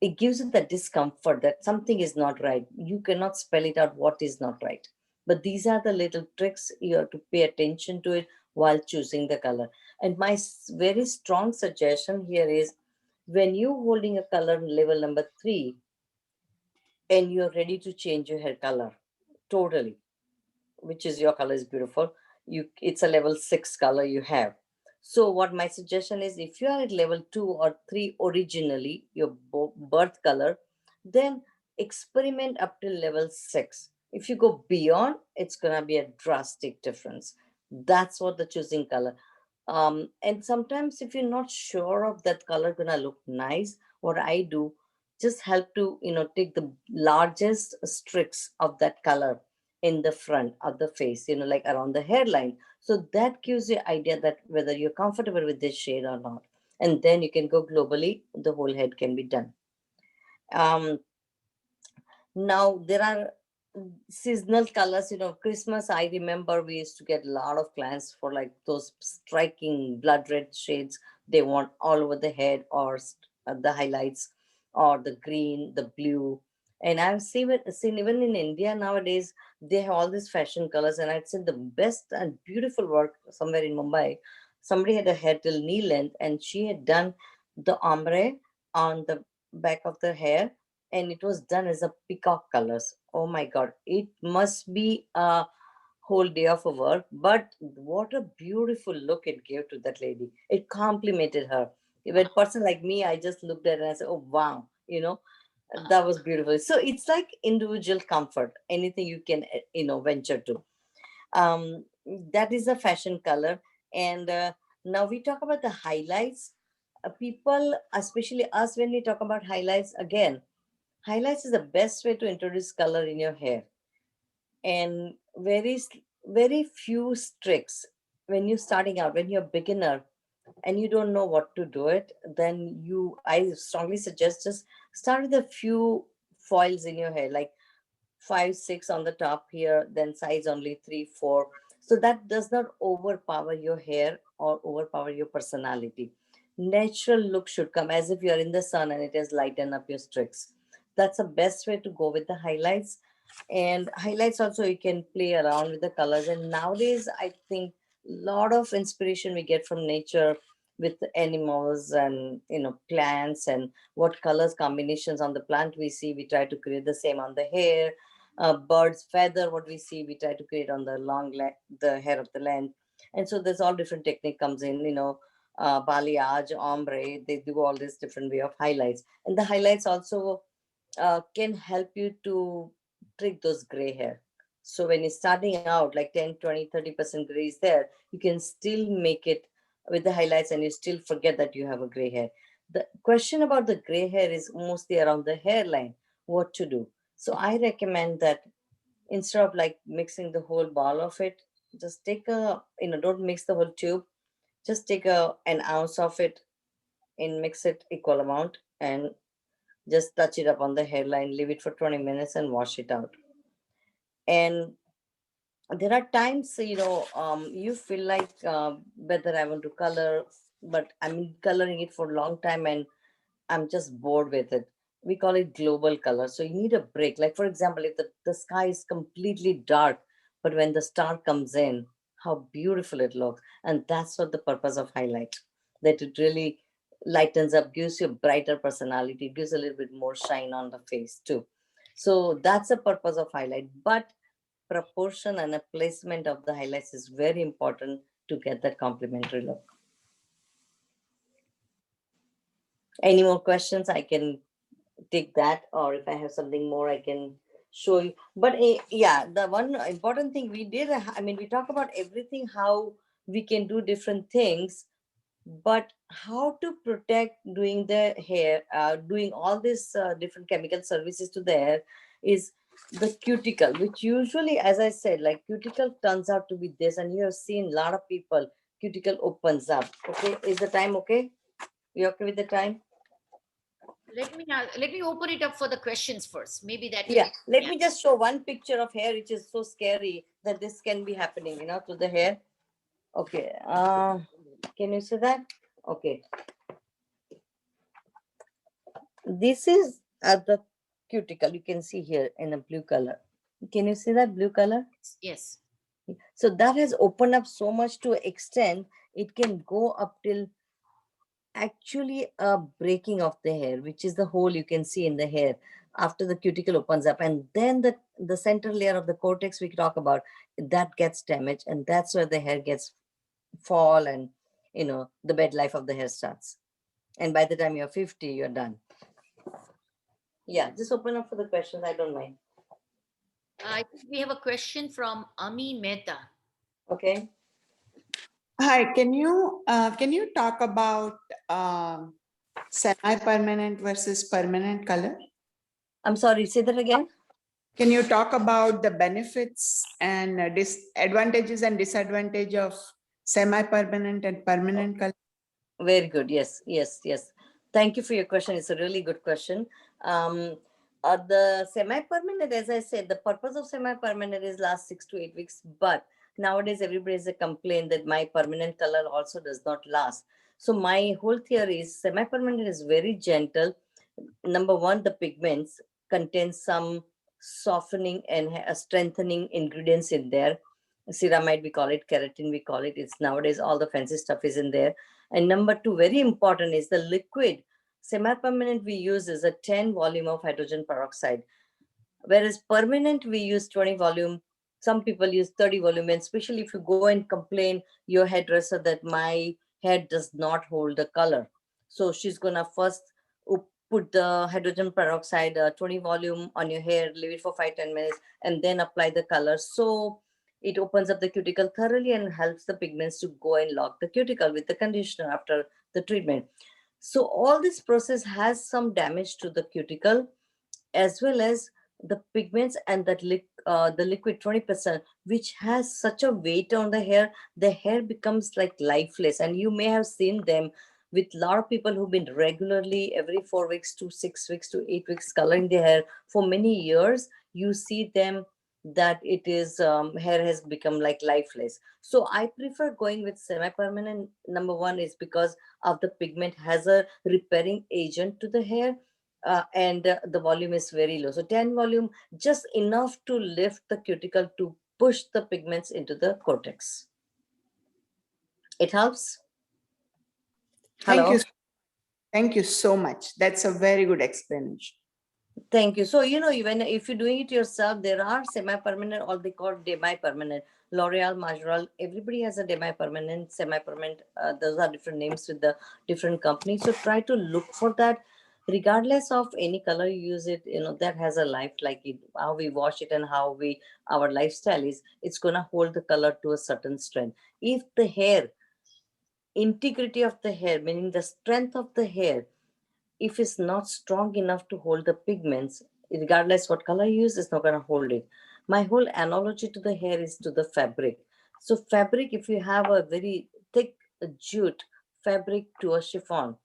it gives you the discomfort that something is not right. You cannot spell it out what is not right. But these are the little tricks you have to pay attention to it while choosing the color. And my very strong suggestion here is when you holding a color level number 3 and you're ready to change your hair color totally, which is your color is beautiful, you it's a level 6 color you have. So what my suggestion is, if you are at level 2 or 3 originally your birth color, then experiment up to level 6. If you go beyond, it's going to be a drastic difference. That's what the choosing color. And sometimes if you're not sure of that color gonna look nice, what I do, just help to take the largest streaks of that color in the front of the face, like around the hairline. So that gives you idea that whether you're comfortable with this shade or not. And then you can go globally, the whole head can be done. um Now there are seasonal colors. Christmas, I remember we used to get a lot of clients for like those striking blood red shades they want all over the head, or the highlights, or the green, the blue. And I've seen even in India nowadays, they have all these fashion colors. And I'd say the best and beautiful work somewhere in Mumbai, somebody had a hair till knee length, and she had done the ombre on the back of the hair, and it was done as a peacock colors. Oh my god, it must be a whole day of a work, but what a beautiful look it gave to that lady. It complimented her. Even a person like me, I just looked at it and I said, oh wow, that was beautiful. So it's like individual comfort, anything you can venture to. That is a fashion color. And now we talk about the highlights. People, especially us, when we talk about highlights, again, highlights is the best way to introduce color in your hair. And very few tricks when you're starting out, when you're a beginner and you don't know what to do it, then I strongly suggest just start with a few foils in your hair, like 5 6 on the top here, then size only 3 4, so that does not overpower your hair or overpower your personality. Natural look should come as if you are in the sun and it has lightened up your streaks. That's the best way to go with the highlights. And highlights also, you can play around with the colors. And nowadays I think a lot of inspiration we get from nature, with the animals and plants, and what colors combinations on the plant we see, we try to create the same on the hair. Bird's feather, what we see, we try to create on the the hair of the land. And so there's all different technique comes in, balayage, ombre, they do all this different way of highlights. And the highlights also can help you to trick those gray hair. So when you're starting out, like 10 20 30% gray is there, you can still make it with the highlights, and you still forget that you have a gray hair. The question about the gray hair is mostly around the hairline, what to do. So I recommend that instead of like mixing the whole ball of it, just take a, don't mix the whole tube, just take an ounce of it, and mix it equal amount and just touch it up on the hairline, leave it for 20 minutes and wash it out. And there are times, you feel like whether I want to color, but I'm coloring it for a long time and I'm just bored with it. We call it global color. So you need a break. Like, for example, if the sky is completely dark, but when the star comes in, how beautiful it looks. And that's what the purpose of highlight, that it really lightens up, gives you a brighter personality, gives a little bit more shine on the face too. So that's the purpose of highlight. But proportion and a placement of the highlights is very important to get that complementary look. Any more questions? I can take that, or if I have something more, I can show you. But yeah, the one important thing we did, I mean, we talk about everything, how we can do different things, but how to protect doing the hair, doing all these different chemical services to the hair is the cuticle, which usually, as I said, like cuticle turns out to be this, and you have seen a lot of people, cuticle opens up. Okay, is the time okay? You okay with the time? Let me open it up for the questions first. Maybe that will Yeah, be, let yeah. me just show one picture of hair, which is so scary that this can be happening, to the hair. Okay, can you see that? Okay, this is the cuticle. You can see here in a blue color. Can you see that blue color? Yes. So that has opened up so much to extend it can go up till actually a breaking of the hair, which is the hole you can see in the hair after the cuticle opens up, and then the center layer of the cortex we talk about, that gets damaged, and that's where the hair gets fall, and the bed life of the hair starts. And by the time you're 50, you're done. Yeah, just open up for the questions. I don't mind. I think we have a question from Ami Mehta. Okay. Hi, can you talk about semi-permanent versus permanent color? I'm sorry, say that again. Can you talk about the benefits and disadvantages and disadvantage of semi-permanent and permanent color? Very good. Yes, yes, yes. Thank you for your question. It's a really good question. Um, the semi-permanent, as I said, the purpose of semi-permanent is last 6 to 8 weeks. But nowadays, everybody has a complaint that my permanent color also does not last. So my whole theory is semi-permanent is very gentle. Number one, the pigments contain some softening and strengthening ingredients in there. Ceramide, we call it, keratin, we call it. It's nowadays all the fancy stuff is in there. And number two, very important, is the liquid. Semi-permanent we use is a 10 volume of hydrogen peroxide, whereas permanent we use 20 volume. Some people use 30 volume, and especially if you go and complain your hairdresser that my hair does not hold the color, so she's gonna first put the hydrogen peroxide 20 volume on your hair, leave it for 5-10 minutes, and then apply the color. So it opens up the cuticle thoroughly and helps the pigments to go and lock the cuticle with the conditioner after the treatment. So all this process has some damage to the cuticle, as well as the pigments and that the liquid 20%, which has such a weight on the hair becomes like lifeless. And you may have seen them with a lot of people who've been regularly every 4 weeks to 6 weeks to 8 weeks coloring their hair for many years. You see them that it is hair has become like lifeless. So I prefer going with semi-permanent. Number one is because of the pigment has a repairing agent to the hair, and the volume is very low. So 10 volume, just enough to lift the cuticle to push the pigments into the cortex. It helps. Thank you. Hello. Thank you so much. That's a very good explanation. Thank you. So, even if you're doing it yourself, there are semi-permanent, or they call demi-permanent. L'Oreal, Majoral, everybody has a demi-permanent, semi-permanent. Those are different names with the different companies. So try to look for that. Regardless of any color you use it, that has a life, like it, how we wash it and how our lifestyle is, it's gonna hold the color to a certain strength. If the hair, integrity of the hair, meaning the strength of the hair, if it's not strong enough to hold the pigments, regardless what color you use, it's not going to hold it. My whole analogy to the hair is to the fabric. So fabric, if you have a very thick jute fabric to a chiffon,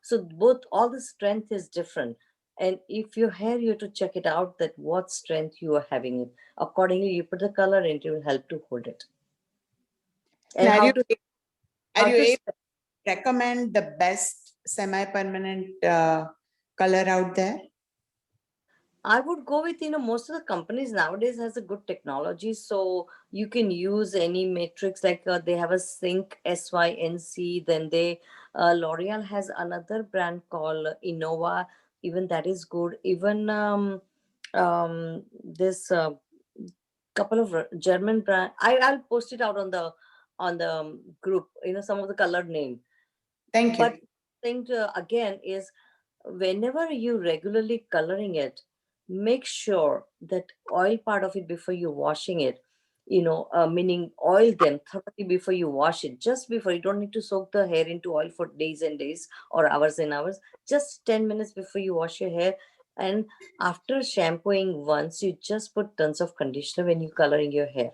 So both, all the strength is different. And if your hair, you have to check it out that what strength you are having it. Accordingly, you put the color and it will help to hold it. And Now, how to are you able set. to recommend the best semi-permanent color out there? I would go with, most of the companies nowadays has a good technology. So you can use any matrix, like they have a Sync. Then L'Oreal has another brand called Innova. Even that is good. Even this couple of German brand. I'll post it out on the group, some of the colored name. Thank you. But thing again is, whenever you regularly coloring it, make sure that oil part of it before you washing it, meaning oil them thoroughly before you wash it. Just before, you don't need to soak the hair into oil for days and days or hours and hours. Just 10 minutes before you wash your hair. And after shampooing once, you just put tons of conditioner when you coloring your hair.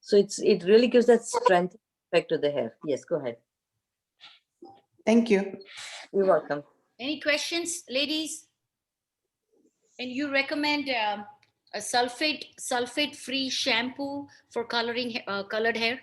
So it really gives that strength effect to the hair. Yes, go ahead. Thank you. You're welcome. Any questions, ladies? And you recommend a sulfate-free shampoo for colored hair?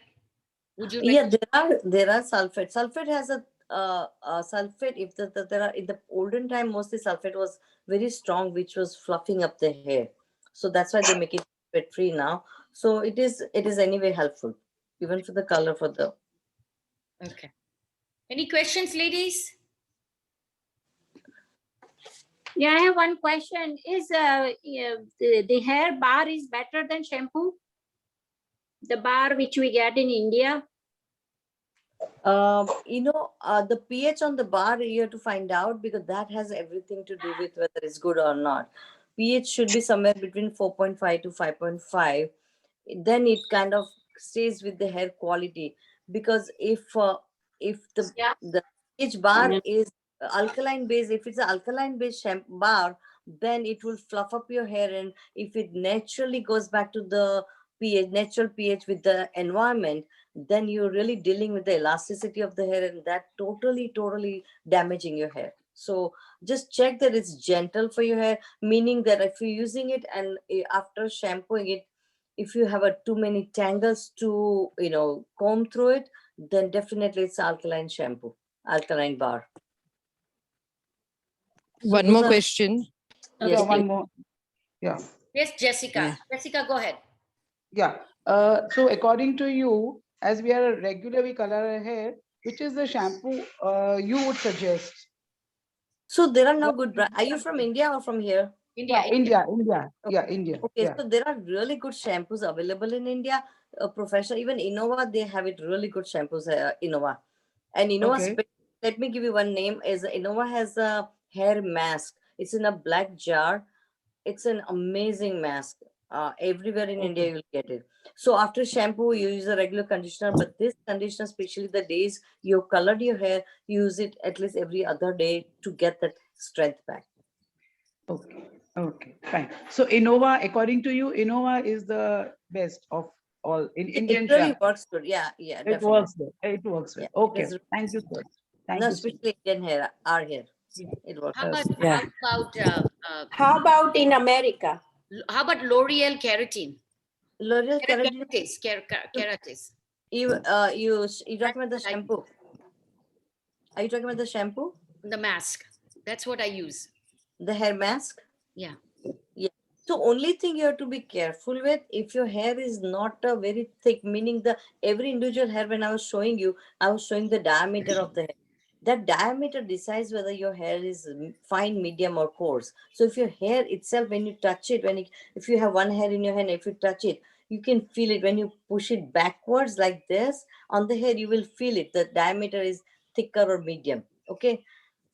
Would you Yeah, recommend? there are sulfate. Sulfate has a sulfate. If there are, in the olden time, mostly sulfate was very strong, which was fluffing up the hair. So that's why they make it sulfate free now. So it is anyway helpful, even for the color for the. Okay. Any questions, ladies? Yeah, I have one question. Is the hair bar is better than shampoo? The bar which we get in India? The pH on the bar you have to find out, because that has everything to do with whether it's good or not. pH should be somewhere between 4.5 to 5.5. Then it kind of stays with the hair quality. Because if the pH bar Yeah. is alkaline base, if it's an alkaline base shampoo bar, then it will fluff up your hair. And if it naturally goes back to the natural pH with the environment, then you're really dealing with the elasticity of the hair, and that totally damaging your hair. So just check that it's gentle for your hair, meaning that if you're using it and after shampooing it, if you have too many tangles to comb through it, then definitely it's alkaline shampoo, alkaline bar. So One those more are- question. Yes, Yeah, please. one more. Yeah, Yes, Jessica. Yeah. Jessica, go ahead. yeah. So according to you, as we are regularly color our hair, which is the shampoo you would suggest? So there are no good brands. Are you from India or from here? India. India. Yeah, India. Okay, Yeah. so there are really good shampoos available in India. Professional, even Innova, they have it really good shampoos. Innova, and Innova. Okay. Let me give you one name. Is Innova has a hair mask. It's in a black jar. It's an amazing mask. Everywhere in India Okay. you'll get it. So after shampoo, you use a regular conditioner. But this conditioner, especially the days you colored your hair, use it at least every other day to get that strength back. Okay. Okay. Fine. So Innova, according to you, Innova is the best of all in It Indian really shampoo. works good. Yeah, It definitely. works well. It works well. Yeah, it Okay. is. Thank you, sir. Thank No, you, sir. especially Indian hair, our hair. It works. How about Yeah. How about in America? L'Oreal Keratin? L'Oreal Keratin. Keratis. You talking about the That's what I- shampoo? Are you talking about the shampoo? The mask. That's what I use. The hair mask? Yeah. Yeah. So only thing you have to be careful with, if your hair is not very thick, meaning the every individual hair, when I was showing you, I was showing the diameter of the hair. That diameter decides whether your hair is fine, medium, or coarse. So if your hair itself, when you touch it, if you have one hair in your hand, if you touch it, you can feel it when you push it backwards like this on the hair. You will feel it. The diameter is thicker or medium. Okay.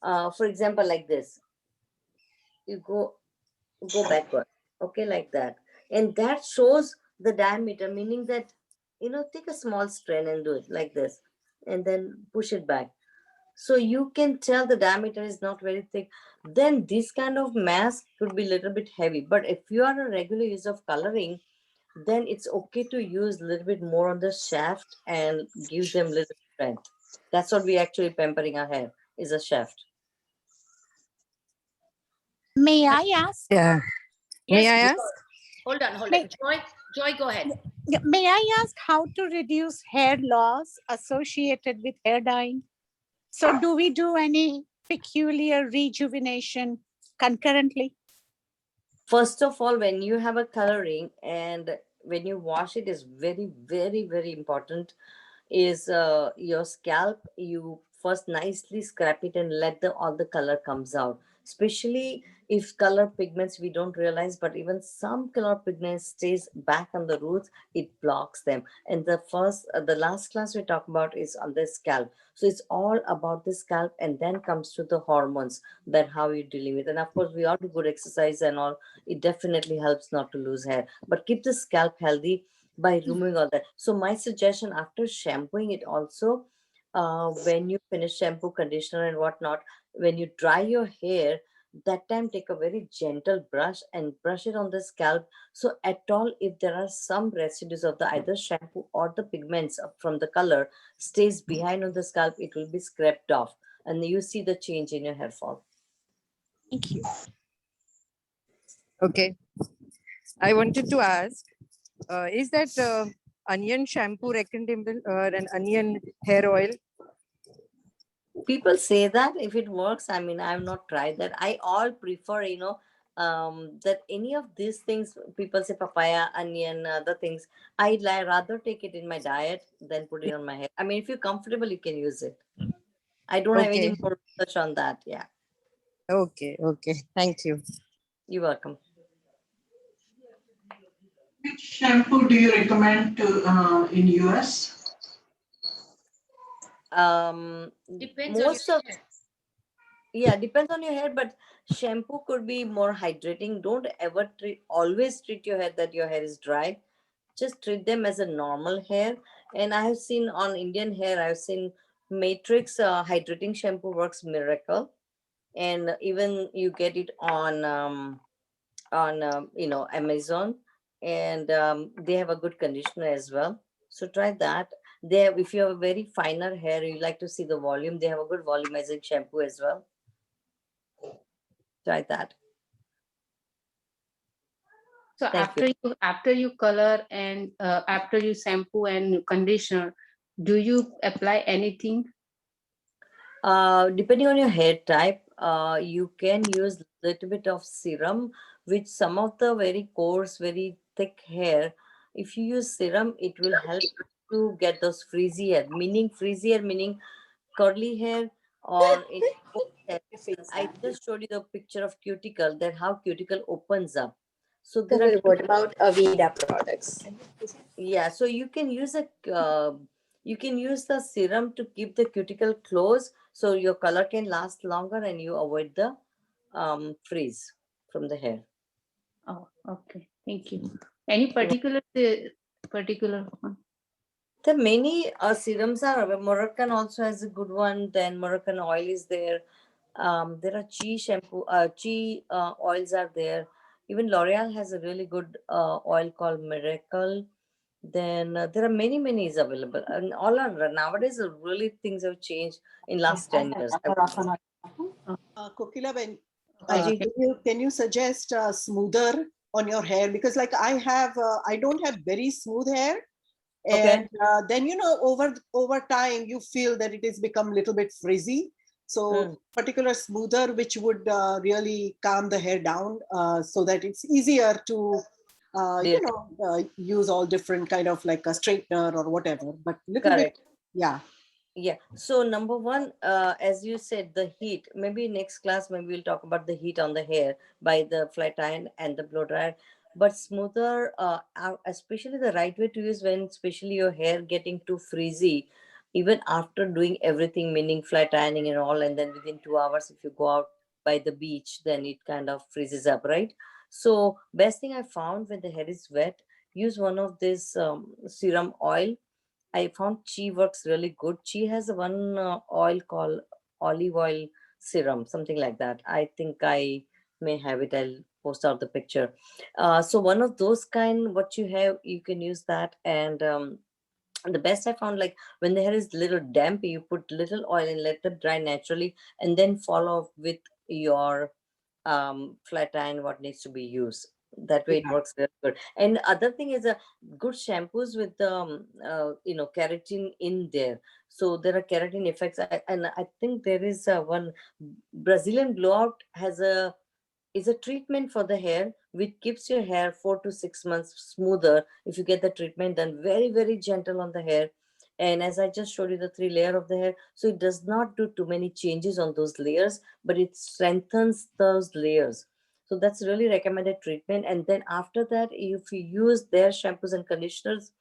For example, like this, you go backward, okay, like that, and that shows the diameter, meaning that take a small strand and do it like this, and then push it back, so you can tell the diameter is not very thick. Then this kind of mask could be a little bit heavy, but if you are a regular use of coloring, then it's okay to use a little bit more on the shaft and give them little strength. That's what we actually pampering our hair. is a shaft. May I ask? Yeah. May I Yes, ask? hold on. May- Joy, go ahead. May I ask how to reduce hair loss associated with hair dyeing? So do we do any peculiar rejuvenation concurrently? First of all, when you have a coloring and when you wash it, is very, very, very important, is your scalp. You first nicely scrap it and let the all the color comes out, especially if color pigments we don't realize, but even some color pigments stays back on the roots, it blocks them. And the last class we talk about is on the scalp. So it's all about the scalp, and then comes to the hormones, that how you're dealing with. And of course we all do good exercise and all, it definitely helps not to lose hair, but keep the scalp healthy by removing all that. So my suggestion, after shampooing it also, when you finish shampoo, conditioner and whatnot, when you dry your hair, that time take a very gentle brush and brush it on the scalp. So at all, if there are some residues of the either shampoo or the pigments from the color stays behind on the scalp, it will be scraped off, and you see the change in your hair fall. Thank you. Okay. I wanted to ask, is that onion shampoo recommendable or an onion hair oil? People say that if it works, I mean, I've not tried that. I all prefer, that any of these things, people say papaya, onion, other things, rather take it in my diet than put it on my hair. I mean, if you're comfortable, you can use it. I don't have any Okay. more research on that. Yeah, Okay. Okay. Thank you. you're welcome. Which shampoo do you recommend to in US? Depends on Most your of hair. Yeah, depends on your hair, but shampoo could be more hydrating. Don't ever always treat your hair that your hair is dry. Just treat them as a normal hair. And I have seen on Indian hair, I've seen Matrix hydrating shampoo works miracle. And even you get it on Amazon, and they have a good conditioner as well. So try that. They have, if you have a very finer hair, you like to see the volume, they have a good volumizing shampoo as well. Try that. So Thank you. after you color and after you shampoo and conditioner, do you apply anything? Depending on your hair type, you can use little bit of serum, which some of the very coarse, very thick hair, if you use serum, it will help to get those frizzy hair. Meaning frizzy hair, meaning curly hair or any coarse hair. I just showed you the picture of cuticle, that how cuticle opens up. So there are What about Aveda products? Yeah, so you can use the serum to keep the cuticle close, so your color can last longer and you avoid the freeze from the hair. Oh, okay. Thank you. Any particular one? The many serums are available. Moroccan also has a good one. Then Moroccan oil is there. There are Chi oils are there. Even L'Oreal has a really good oil called Miracle. Then there are many is available, and all are nowadays. Really, things have changed in last 10 years. Kokila, when Ji. can you suggest smoother on your hair? Because like I don't have very smooth hair, and then over time you feel that it has become a little bit frizzy. So particular smoother which would really calm the hair down, so that it's easier to use all different kind of like a straightener or whatever. But little bit, Correct. yeah. Yeah. So number one, as you said, the heat. Maybe next class, maybe we'll talk about the heat on the hair by the flat iron and the blow dryer. But smoother, especially the right way to use when, especially your hair getting too frizzy, even after doing everything, meaning flat ironing and all, and then within 2 hours, if you go out by the beach, then it kind of freezes up, right? So best thing I found, when the hair is wet, use one of this serum oil. I found Chi works really good. Chi has one oil called olive oil serum, something like that. I think I may have it. I'll post out the picture. So one of those kind, what you have, you can use that. And the best I found, like when the hair is little damp, you put little oil and let it dry naturally, and then follow up with your flat iron what needs to be used. That way it Yeah. works very good. And other thing is a good shampoos with keratin in there. So there are keratin effects, and I think there is one Brazilian blowout has a is a treatment for the hair which keeps your hair 4 to 6 months smoother if you get the treatment done. Very, very gentle on the hair. And as I just showed you the 3 layer of the hair, so it does not do too many changes on those layers, but it strengthens those layers. So that's really recommended treatment. And then after that, if you use their shampoos and conditioners,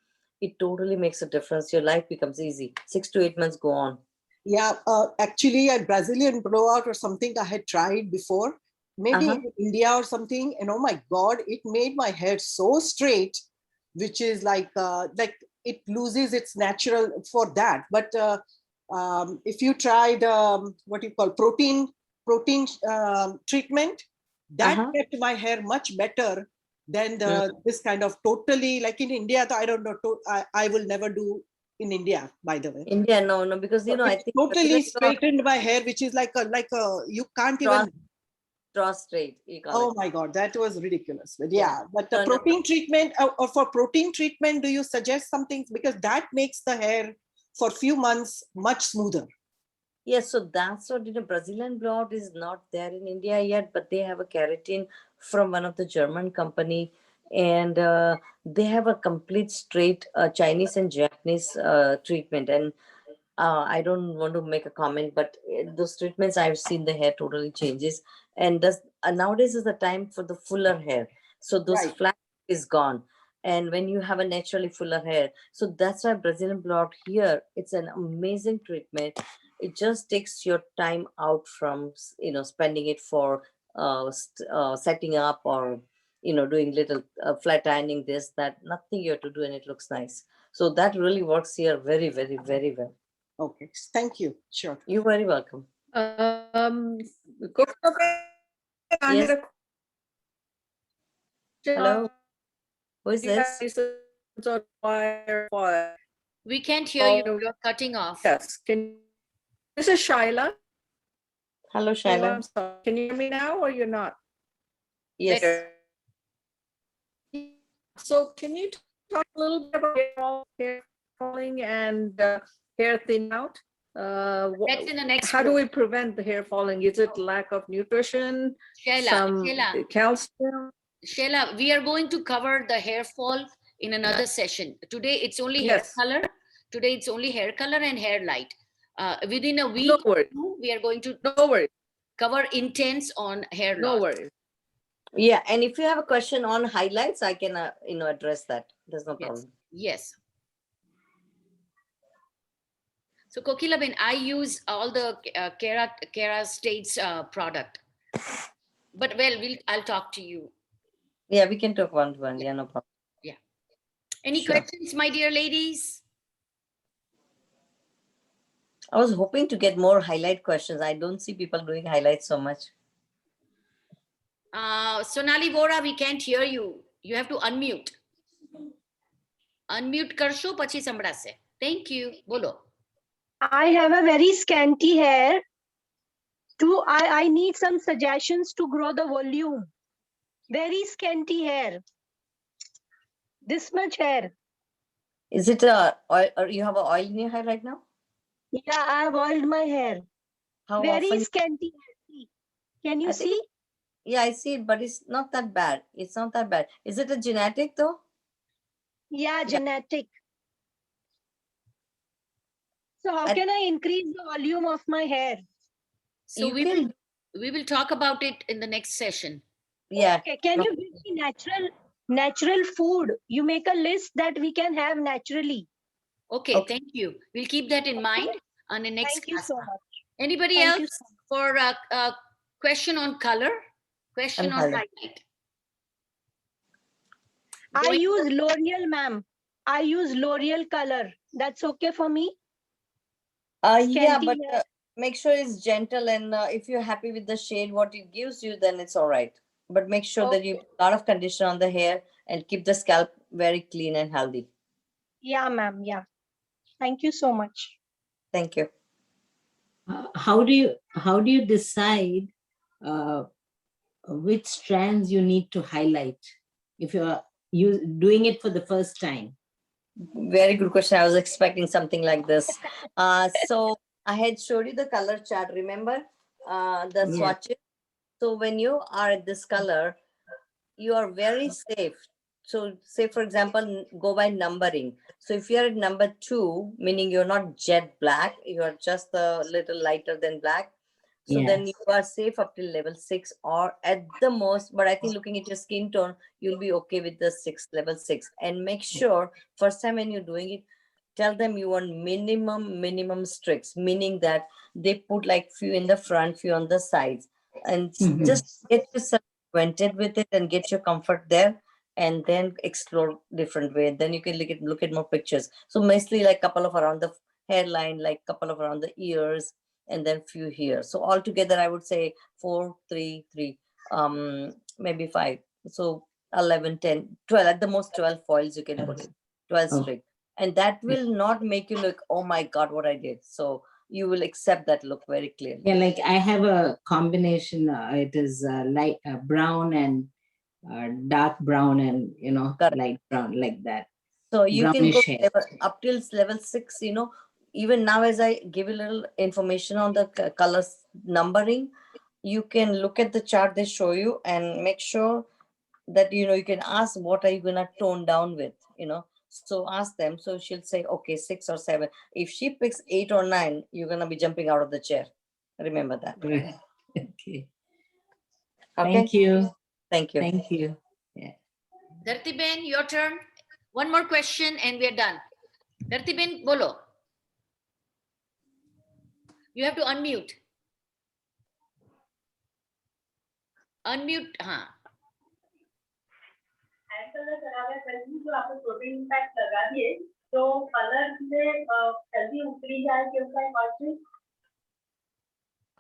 it totally makes a difference. Your life becomes easy. 6 to 8 months go on. Yeah, actually, a Brazilian blowout or something I had tried before, maybe Uh-huh. in India or something, and oh my God, it made my hair so straight, which is like it loses its natural for that. But if you tried what you call protein treatment, that Uh-huh. kept my hair much better than Mm. this kind of totally like in India. I don't know. I will never do in India, by the way. India, no, because So I it think totally straightened my hair, which is like a you can't straw, even. straw straight, you call Oh it. my God, that was ridiculous. But Yeah. yeah, but the No, no, protein treatment or for protein treatment, do you suggest something because that makes the hair for few months much smoother? yes, so that's what Brazilian blowout is not there in India yet, but they have a keratin from one of the German company, and they have a complete straight Chinese and Japanese treatment. And I don't want to make a comment, but those treatments I've seen, the hair totally changes. And nowadays is the time for the fuller hair. So those Right. flat is gone. And when you have a naturally fuller hair, so that's why Brazilian blowout here, it's an amazing treatment. It just takes your time out from spending it for setting up or doing little flat ironing, this that, nothing you have to do, and it looks nice. So that really works here very, very, very well. Okay. Thank you. Sure. You're very welcome. I Yes. had a question Hello. Who is do you have this? reasons on why or We can't hear you. Oh, You're cutting off. yes. This is Shaila. Hello, Oh, Shaila. I'm sorry. Can you hear me now or you're not? Yes. Better. So can you talk a little bit about hair falling and hair thinning out? That's in the next How do group. we prevent the hair falling? Is it lack of nutrition, some Sheila, calcium? Sheila, we are going to cover the hair fall in another session. Today it's only hair Yes. color. Today it's only hair color and hair light. Within a week, No worries. we are going to No worries. cover intense on hair No loss. worries. Yeah, and if you have a question on highlights, I can address that. There's no Yes. problem. Yes. So Kokilabin, I use all the Khara State's product. But well, I'll talk to you. Yeah, we can talk one to one. Yeah, no problem. Yeah. Any Sure. questions, my dear ladies? I was hoping to get more highlight questions. I don't see people doing highlights so much. Sonali Vora, we can't hear you. You have to unmute. Unmute karsho pachi sambrase. Thank you. Bolo. I have a very scanty hair. I need some suggestions to grow the volume. Very scanty hair. This much hair. Is it oil, or you have an oil in your hair right now? Yeah, I have oiled my hair. How Very often? scanty hair. See. Can you I think see? Yeah, I see it, but it's not that bad. It's not that bad. Is it a genetic though? Yeah, genetic. So how I- can I increase the volume of my hair? So You we can- will talk about it in the next session. Yeah. Okay, can you give me natural food? You make a list that we can have naturally. Okay, thank you. We'll keep that in mind on the next Thank you class. so much. Anybody Thank else you so for a question on color? Question And on highlight. highlight? I Going- use L'Oreal, ma'am. I use L'Oreal color. That's okay for me? Yeah, Scanty but hair. make sure it's gentle, and if you're happy with the shade what it gives you, then it's all right. But make sure that you put a lot of conditioner on the hair and keep the scalp very clean and healthy. Yeah, ma'am. Yeah. Thank you so much. Thank you. How do you decide which strands you need to highlight if you're doing it for the first time? Very good question. I was expecting something like this. So I had showed you the color chart, remember? The Yeah. swatches. So when you are at this color, you are very safe. So say, for example, go by numbering. So if you're at number 2, meaning you're not jet black, you are just a little lighter than black. So then you are safe up till level 6 or at the most, but I think looking at your skin tone, you'll be okay with the level 6. And make sure first time when you're doing it, tell them you want minimum streaks, meaning that they put like few in the front, few on the sides, and just get yourself acquainted with it and get your comfort there, and then explore different way. Then you can look at more pictures. So mostly like couple of around the hairline, like couple of around the ears, and then few here. So altogether, I would say 4, 3, 3, maybe 5. So 11, 10, 12, at the most 12 foils you can put in, 12 streak. And that will not make you look, oh my God, what I did. So you will accept that look very clearly. Yeah, like I have a combination. It is light brown and dark brown and, light brown, like that. So you can go Brownish hair. up till level 6, even now as I give you a little information on the colors numbering, you can look at the chart they show you and make sure that, you can ask what are you going to tone down with, So ask them. So she'll say, okay, 6 or 7. If she picks 8 or 9, you're going to be jumping out of the chair. Remember that. Right. Okay. Okay. Thank you. Thank you. Thank you. Yeah. Dhartiben, your turn. One more question and we are done. Dhartiben, bolo. You have to unmute. Unmute. हाँ. जो आपने protein pack लगा दिए तो colour में जल्दी उतरी जाए क्योंकि costing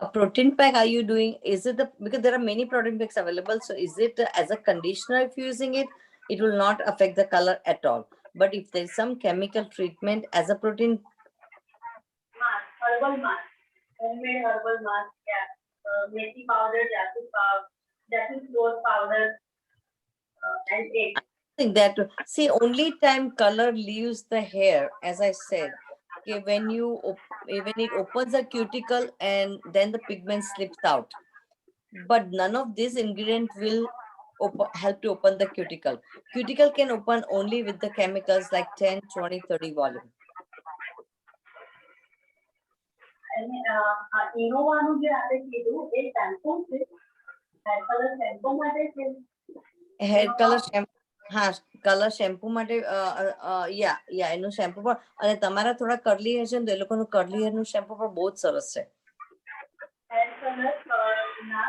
A protein pack are you doing? Is it because there are many protein packs available, so is it as a conditioner if you're using it, it will not affect the color at all. But if there's some chemical treatment as a protein herbal mask, homemade herbal mask, methi powder, jasmine rose powder, and egg. I think that, see, only time color leaves the hair, as I said, okay, when it opens a cuticle and then the pigment slips out. But none of these ingredients will help to open the cuticle. Cuticle can open only with the chemicals like 10, 20, 30 volume. And Innova જે આપણે કીધું એ shampoo છે hair color shampoo માટે છે Hair color shampoo, color shampoo માટે એનું shampoo પણ, અને તમારા થોડા curly hair છે ને તો એ લોકોનું curly hair નું shampoo પણ બહુ જ સરસ છે. hair color ના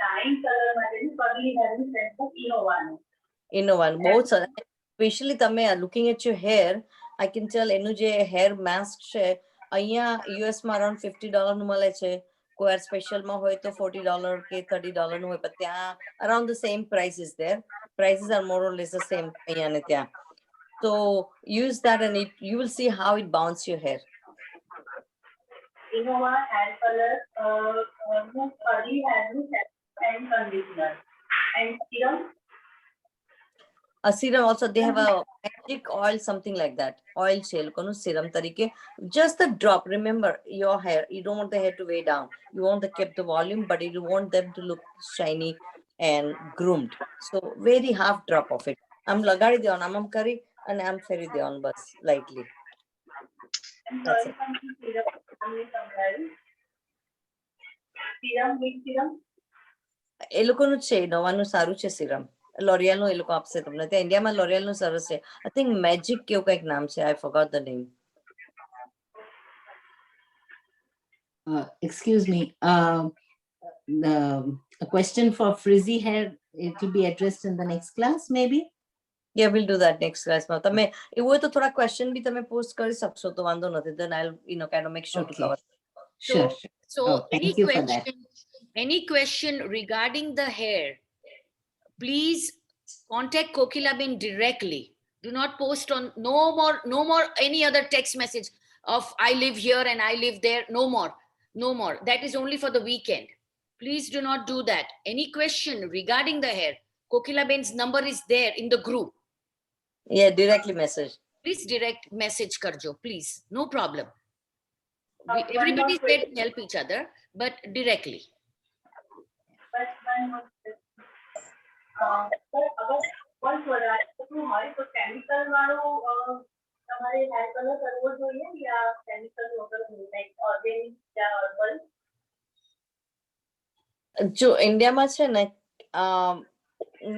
dyeing color માટેનું curly hair નું shampoo Innova નું બહુ જ સરસ. Especially તમે looking at your hair, I can tell એનું જે hair mask છે અહીંયા US માં around $50 નું મળે છે. કોઈ સ્પેશિયલ માં હોય તો $40 કે $30 નું હોય, પણ ત્યાં around the same price is there. Prices are more or less the same અહીંયા ને ત્યાં. So use that and you will see how it bounces your hair. Innova hair color curly hair and conditioner and serum. A serum also, they have a magic oil, something like that. Oil shell, serum tarike. Just a drop. Remember your hair. You don't want the hair to weigh down. You want to keep the volume, but you want them to look shiny and groomed. So very half drop of it. I'm lagari deon, I'm curry, and I'm ferry deon, bus lightly. That's it. Serum, which serum? એ લોકોનું છે નવાનું સારું છે serum. L'Oreal નું એ લોકો આપશે તમને. ત્યાં ઇન્ડિયામાં L'Oreal નું સરસ છે. I think Magic કેવું કંઈક નામ છે. I forgot the name. Excuse me. A question for frizzy hair. It will be addressed in the next class, maybe. Yeah, we'll do that next class. તમે એવું હોય તો થોડા question બી તમે post કરી શકશો તો વાંધો નથી. Then I'll kind of make sure to cover. Sure. So thank you for that. Any question regarding the hair, please contact Kokilabin directly. Do not post on no more any other text message. of I live here and I live there. No more. No more. That is only for the weekend. Please do not do that. Any question regarding the hair, Kokila Ben's number is there in the group. Yeah, directly message. Please direct message karjo, please. No problem. One more Everybody is there question. to help each other, but directly. But one more question. Sir અગર કોઈ product હોય તો chemical વાળો તમારે hair colour કરવો જોઈએ યા chemical વગર like organic યા herbal? જો ઇન્ડિયામાં છે ને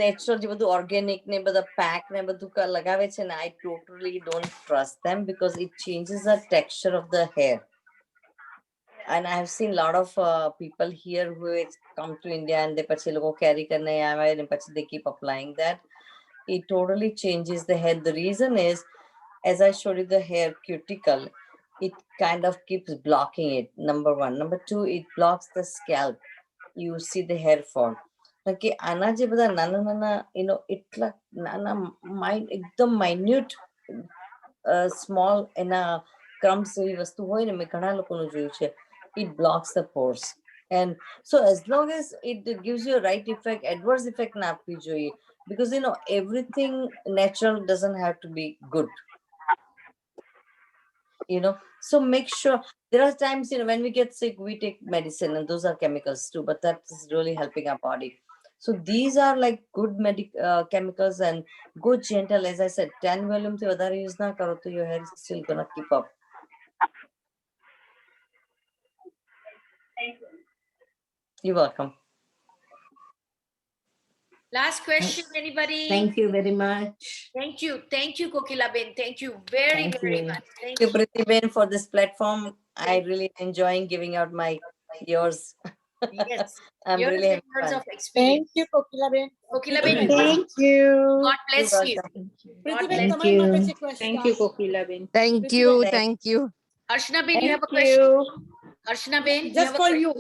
નેચરલ જે બધું ઓર્ગેનિક ને બધા પેક ને બધું લગાવે છે ને I totally don't trust them because it changes the texture of the hair. And I have seen a lot of people here who has come to India and they પછી લોકો carry કરીને આવે and પછી they keep applying that. It totally changes the hair. The reason is, as I showed you the hair cuticle, it kind of keeps blocking it. Number one. Number two, it blocks the scalp. You see the hair fall. Okay, આના જે બધા નાના નાના એટલા નાના એકદમ minute small એના crumbs જેવી વસ્તુ હોય ને મેં ઘણા લોકોનું જોયું છે. It blocks the pores. And so as long as it gives you a right effect, adverse effect na આપવી જોઈએ. Because everything natural doesn't have to be good. So make sure there are times when we get sick we take medicine and those are chemicals too, but that is really helping our body. So these are like good chemicals, and go gentle. As I said, 10 volume to other use na karo to your hair is still gonna keep up. Thank you. You're welcome. Last question, anybody? Thank you very much. Thank you. Thank you, Kokila Ben. Thank you very, Thank very you. much. Thank you, Priti Ben, for this platform. I really enjoying giving out yours. Yes. I'm Years really and having years fun. of experience. Thank you, Kokila Ben. Kokila Ben, Thank you. God bless You're you. welcome. Priti God Ben, bless તમારી you. માટે છે question. Thank you, Kokila Ben. Thank Priti you. Ben. Thank you. Arshana Ben, you have a Thank question? you. Arshana Ben, you Just have a for question? you,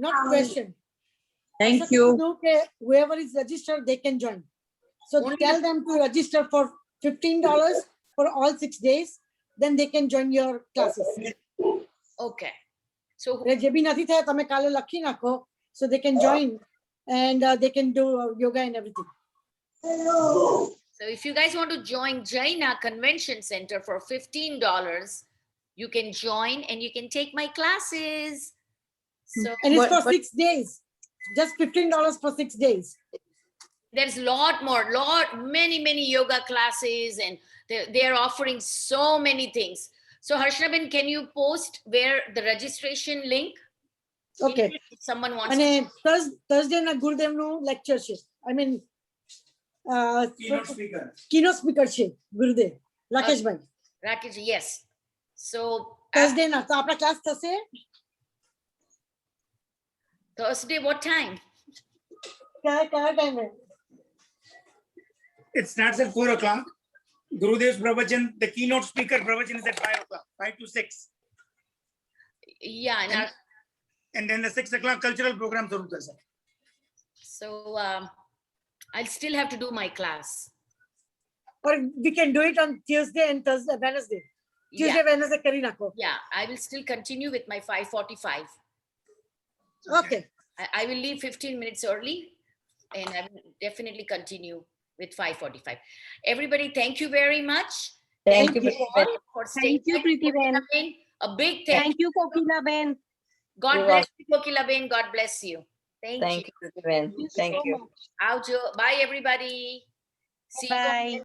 not question. Thank Asha you. knew that whoever is registered, they can join. So Only tell them to register for $15 for all 6 days. Then they can join your classes. Okay. So જે બી નથી થયા તમે કાલે લખી નાખો, so they can join and they can do yoga and everything. So if you guys want to join Jaina Convention Center for $15, you can join and you can take my classes. So And it's for 6 days. Just $15 for 6 days. there's many yoga classes, and they're offering so many things. So Harshna Ben, can you post where the registration link? Okay. If someone wants અને to. Thursday ના ગુરુદેવનું lecture છે. I mean keynote speaker છે ગુરુદેવ રાકેશભાઈ. Rakesh, yes. So Thursday ના તો આપણા class થશે. Thursday, what time? કયા time હે? It starts at 4 o'clock. Gurudev's pravachan, the keynote speaker pravachan is at 5 o'clock, 5 to 6. Yeah, And then the 6 o'clock cultural program. So I'll still have to do my class. Or we can do it on Tuesday and Thursday, Wednesday. Tuesday, Wednesday કરી નાખો. Yeah, I will still continue with my 5:45. Okay. I will leave 15 minutes early, and I will definitely continue with 5:45. Everybody, thank you very much. Thank you all for staying. Thank you, Priti Ben. A big thank you, Kokila Ben. God You're bless you, Kokila Ben. God bless you. Thank you, you. Priti Ben. Thank you. Bye, everybody. See you. Bye.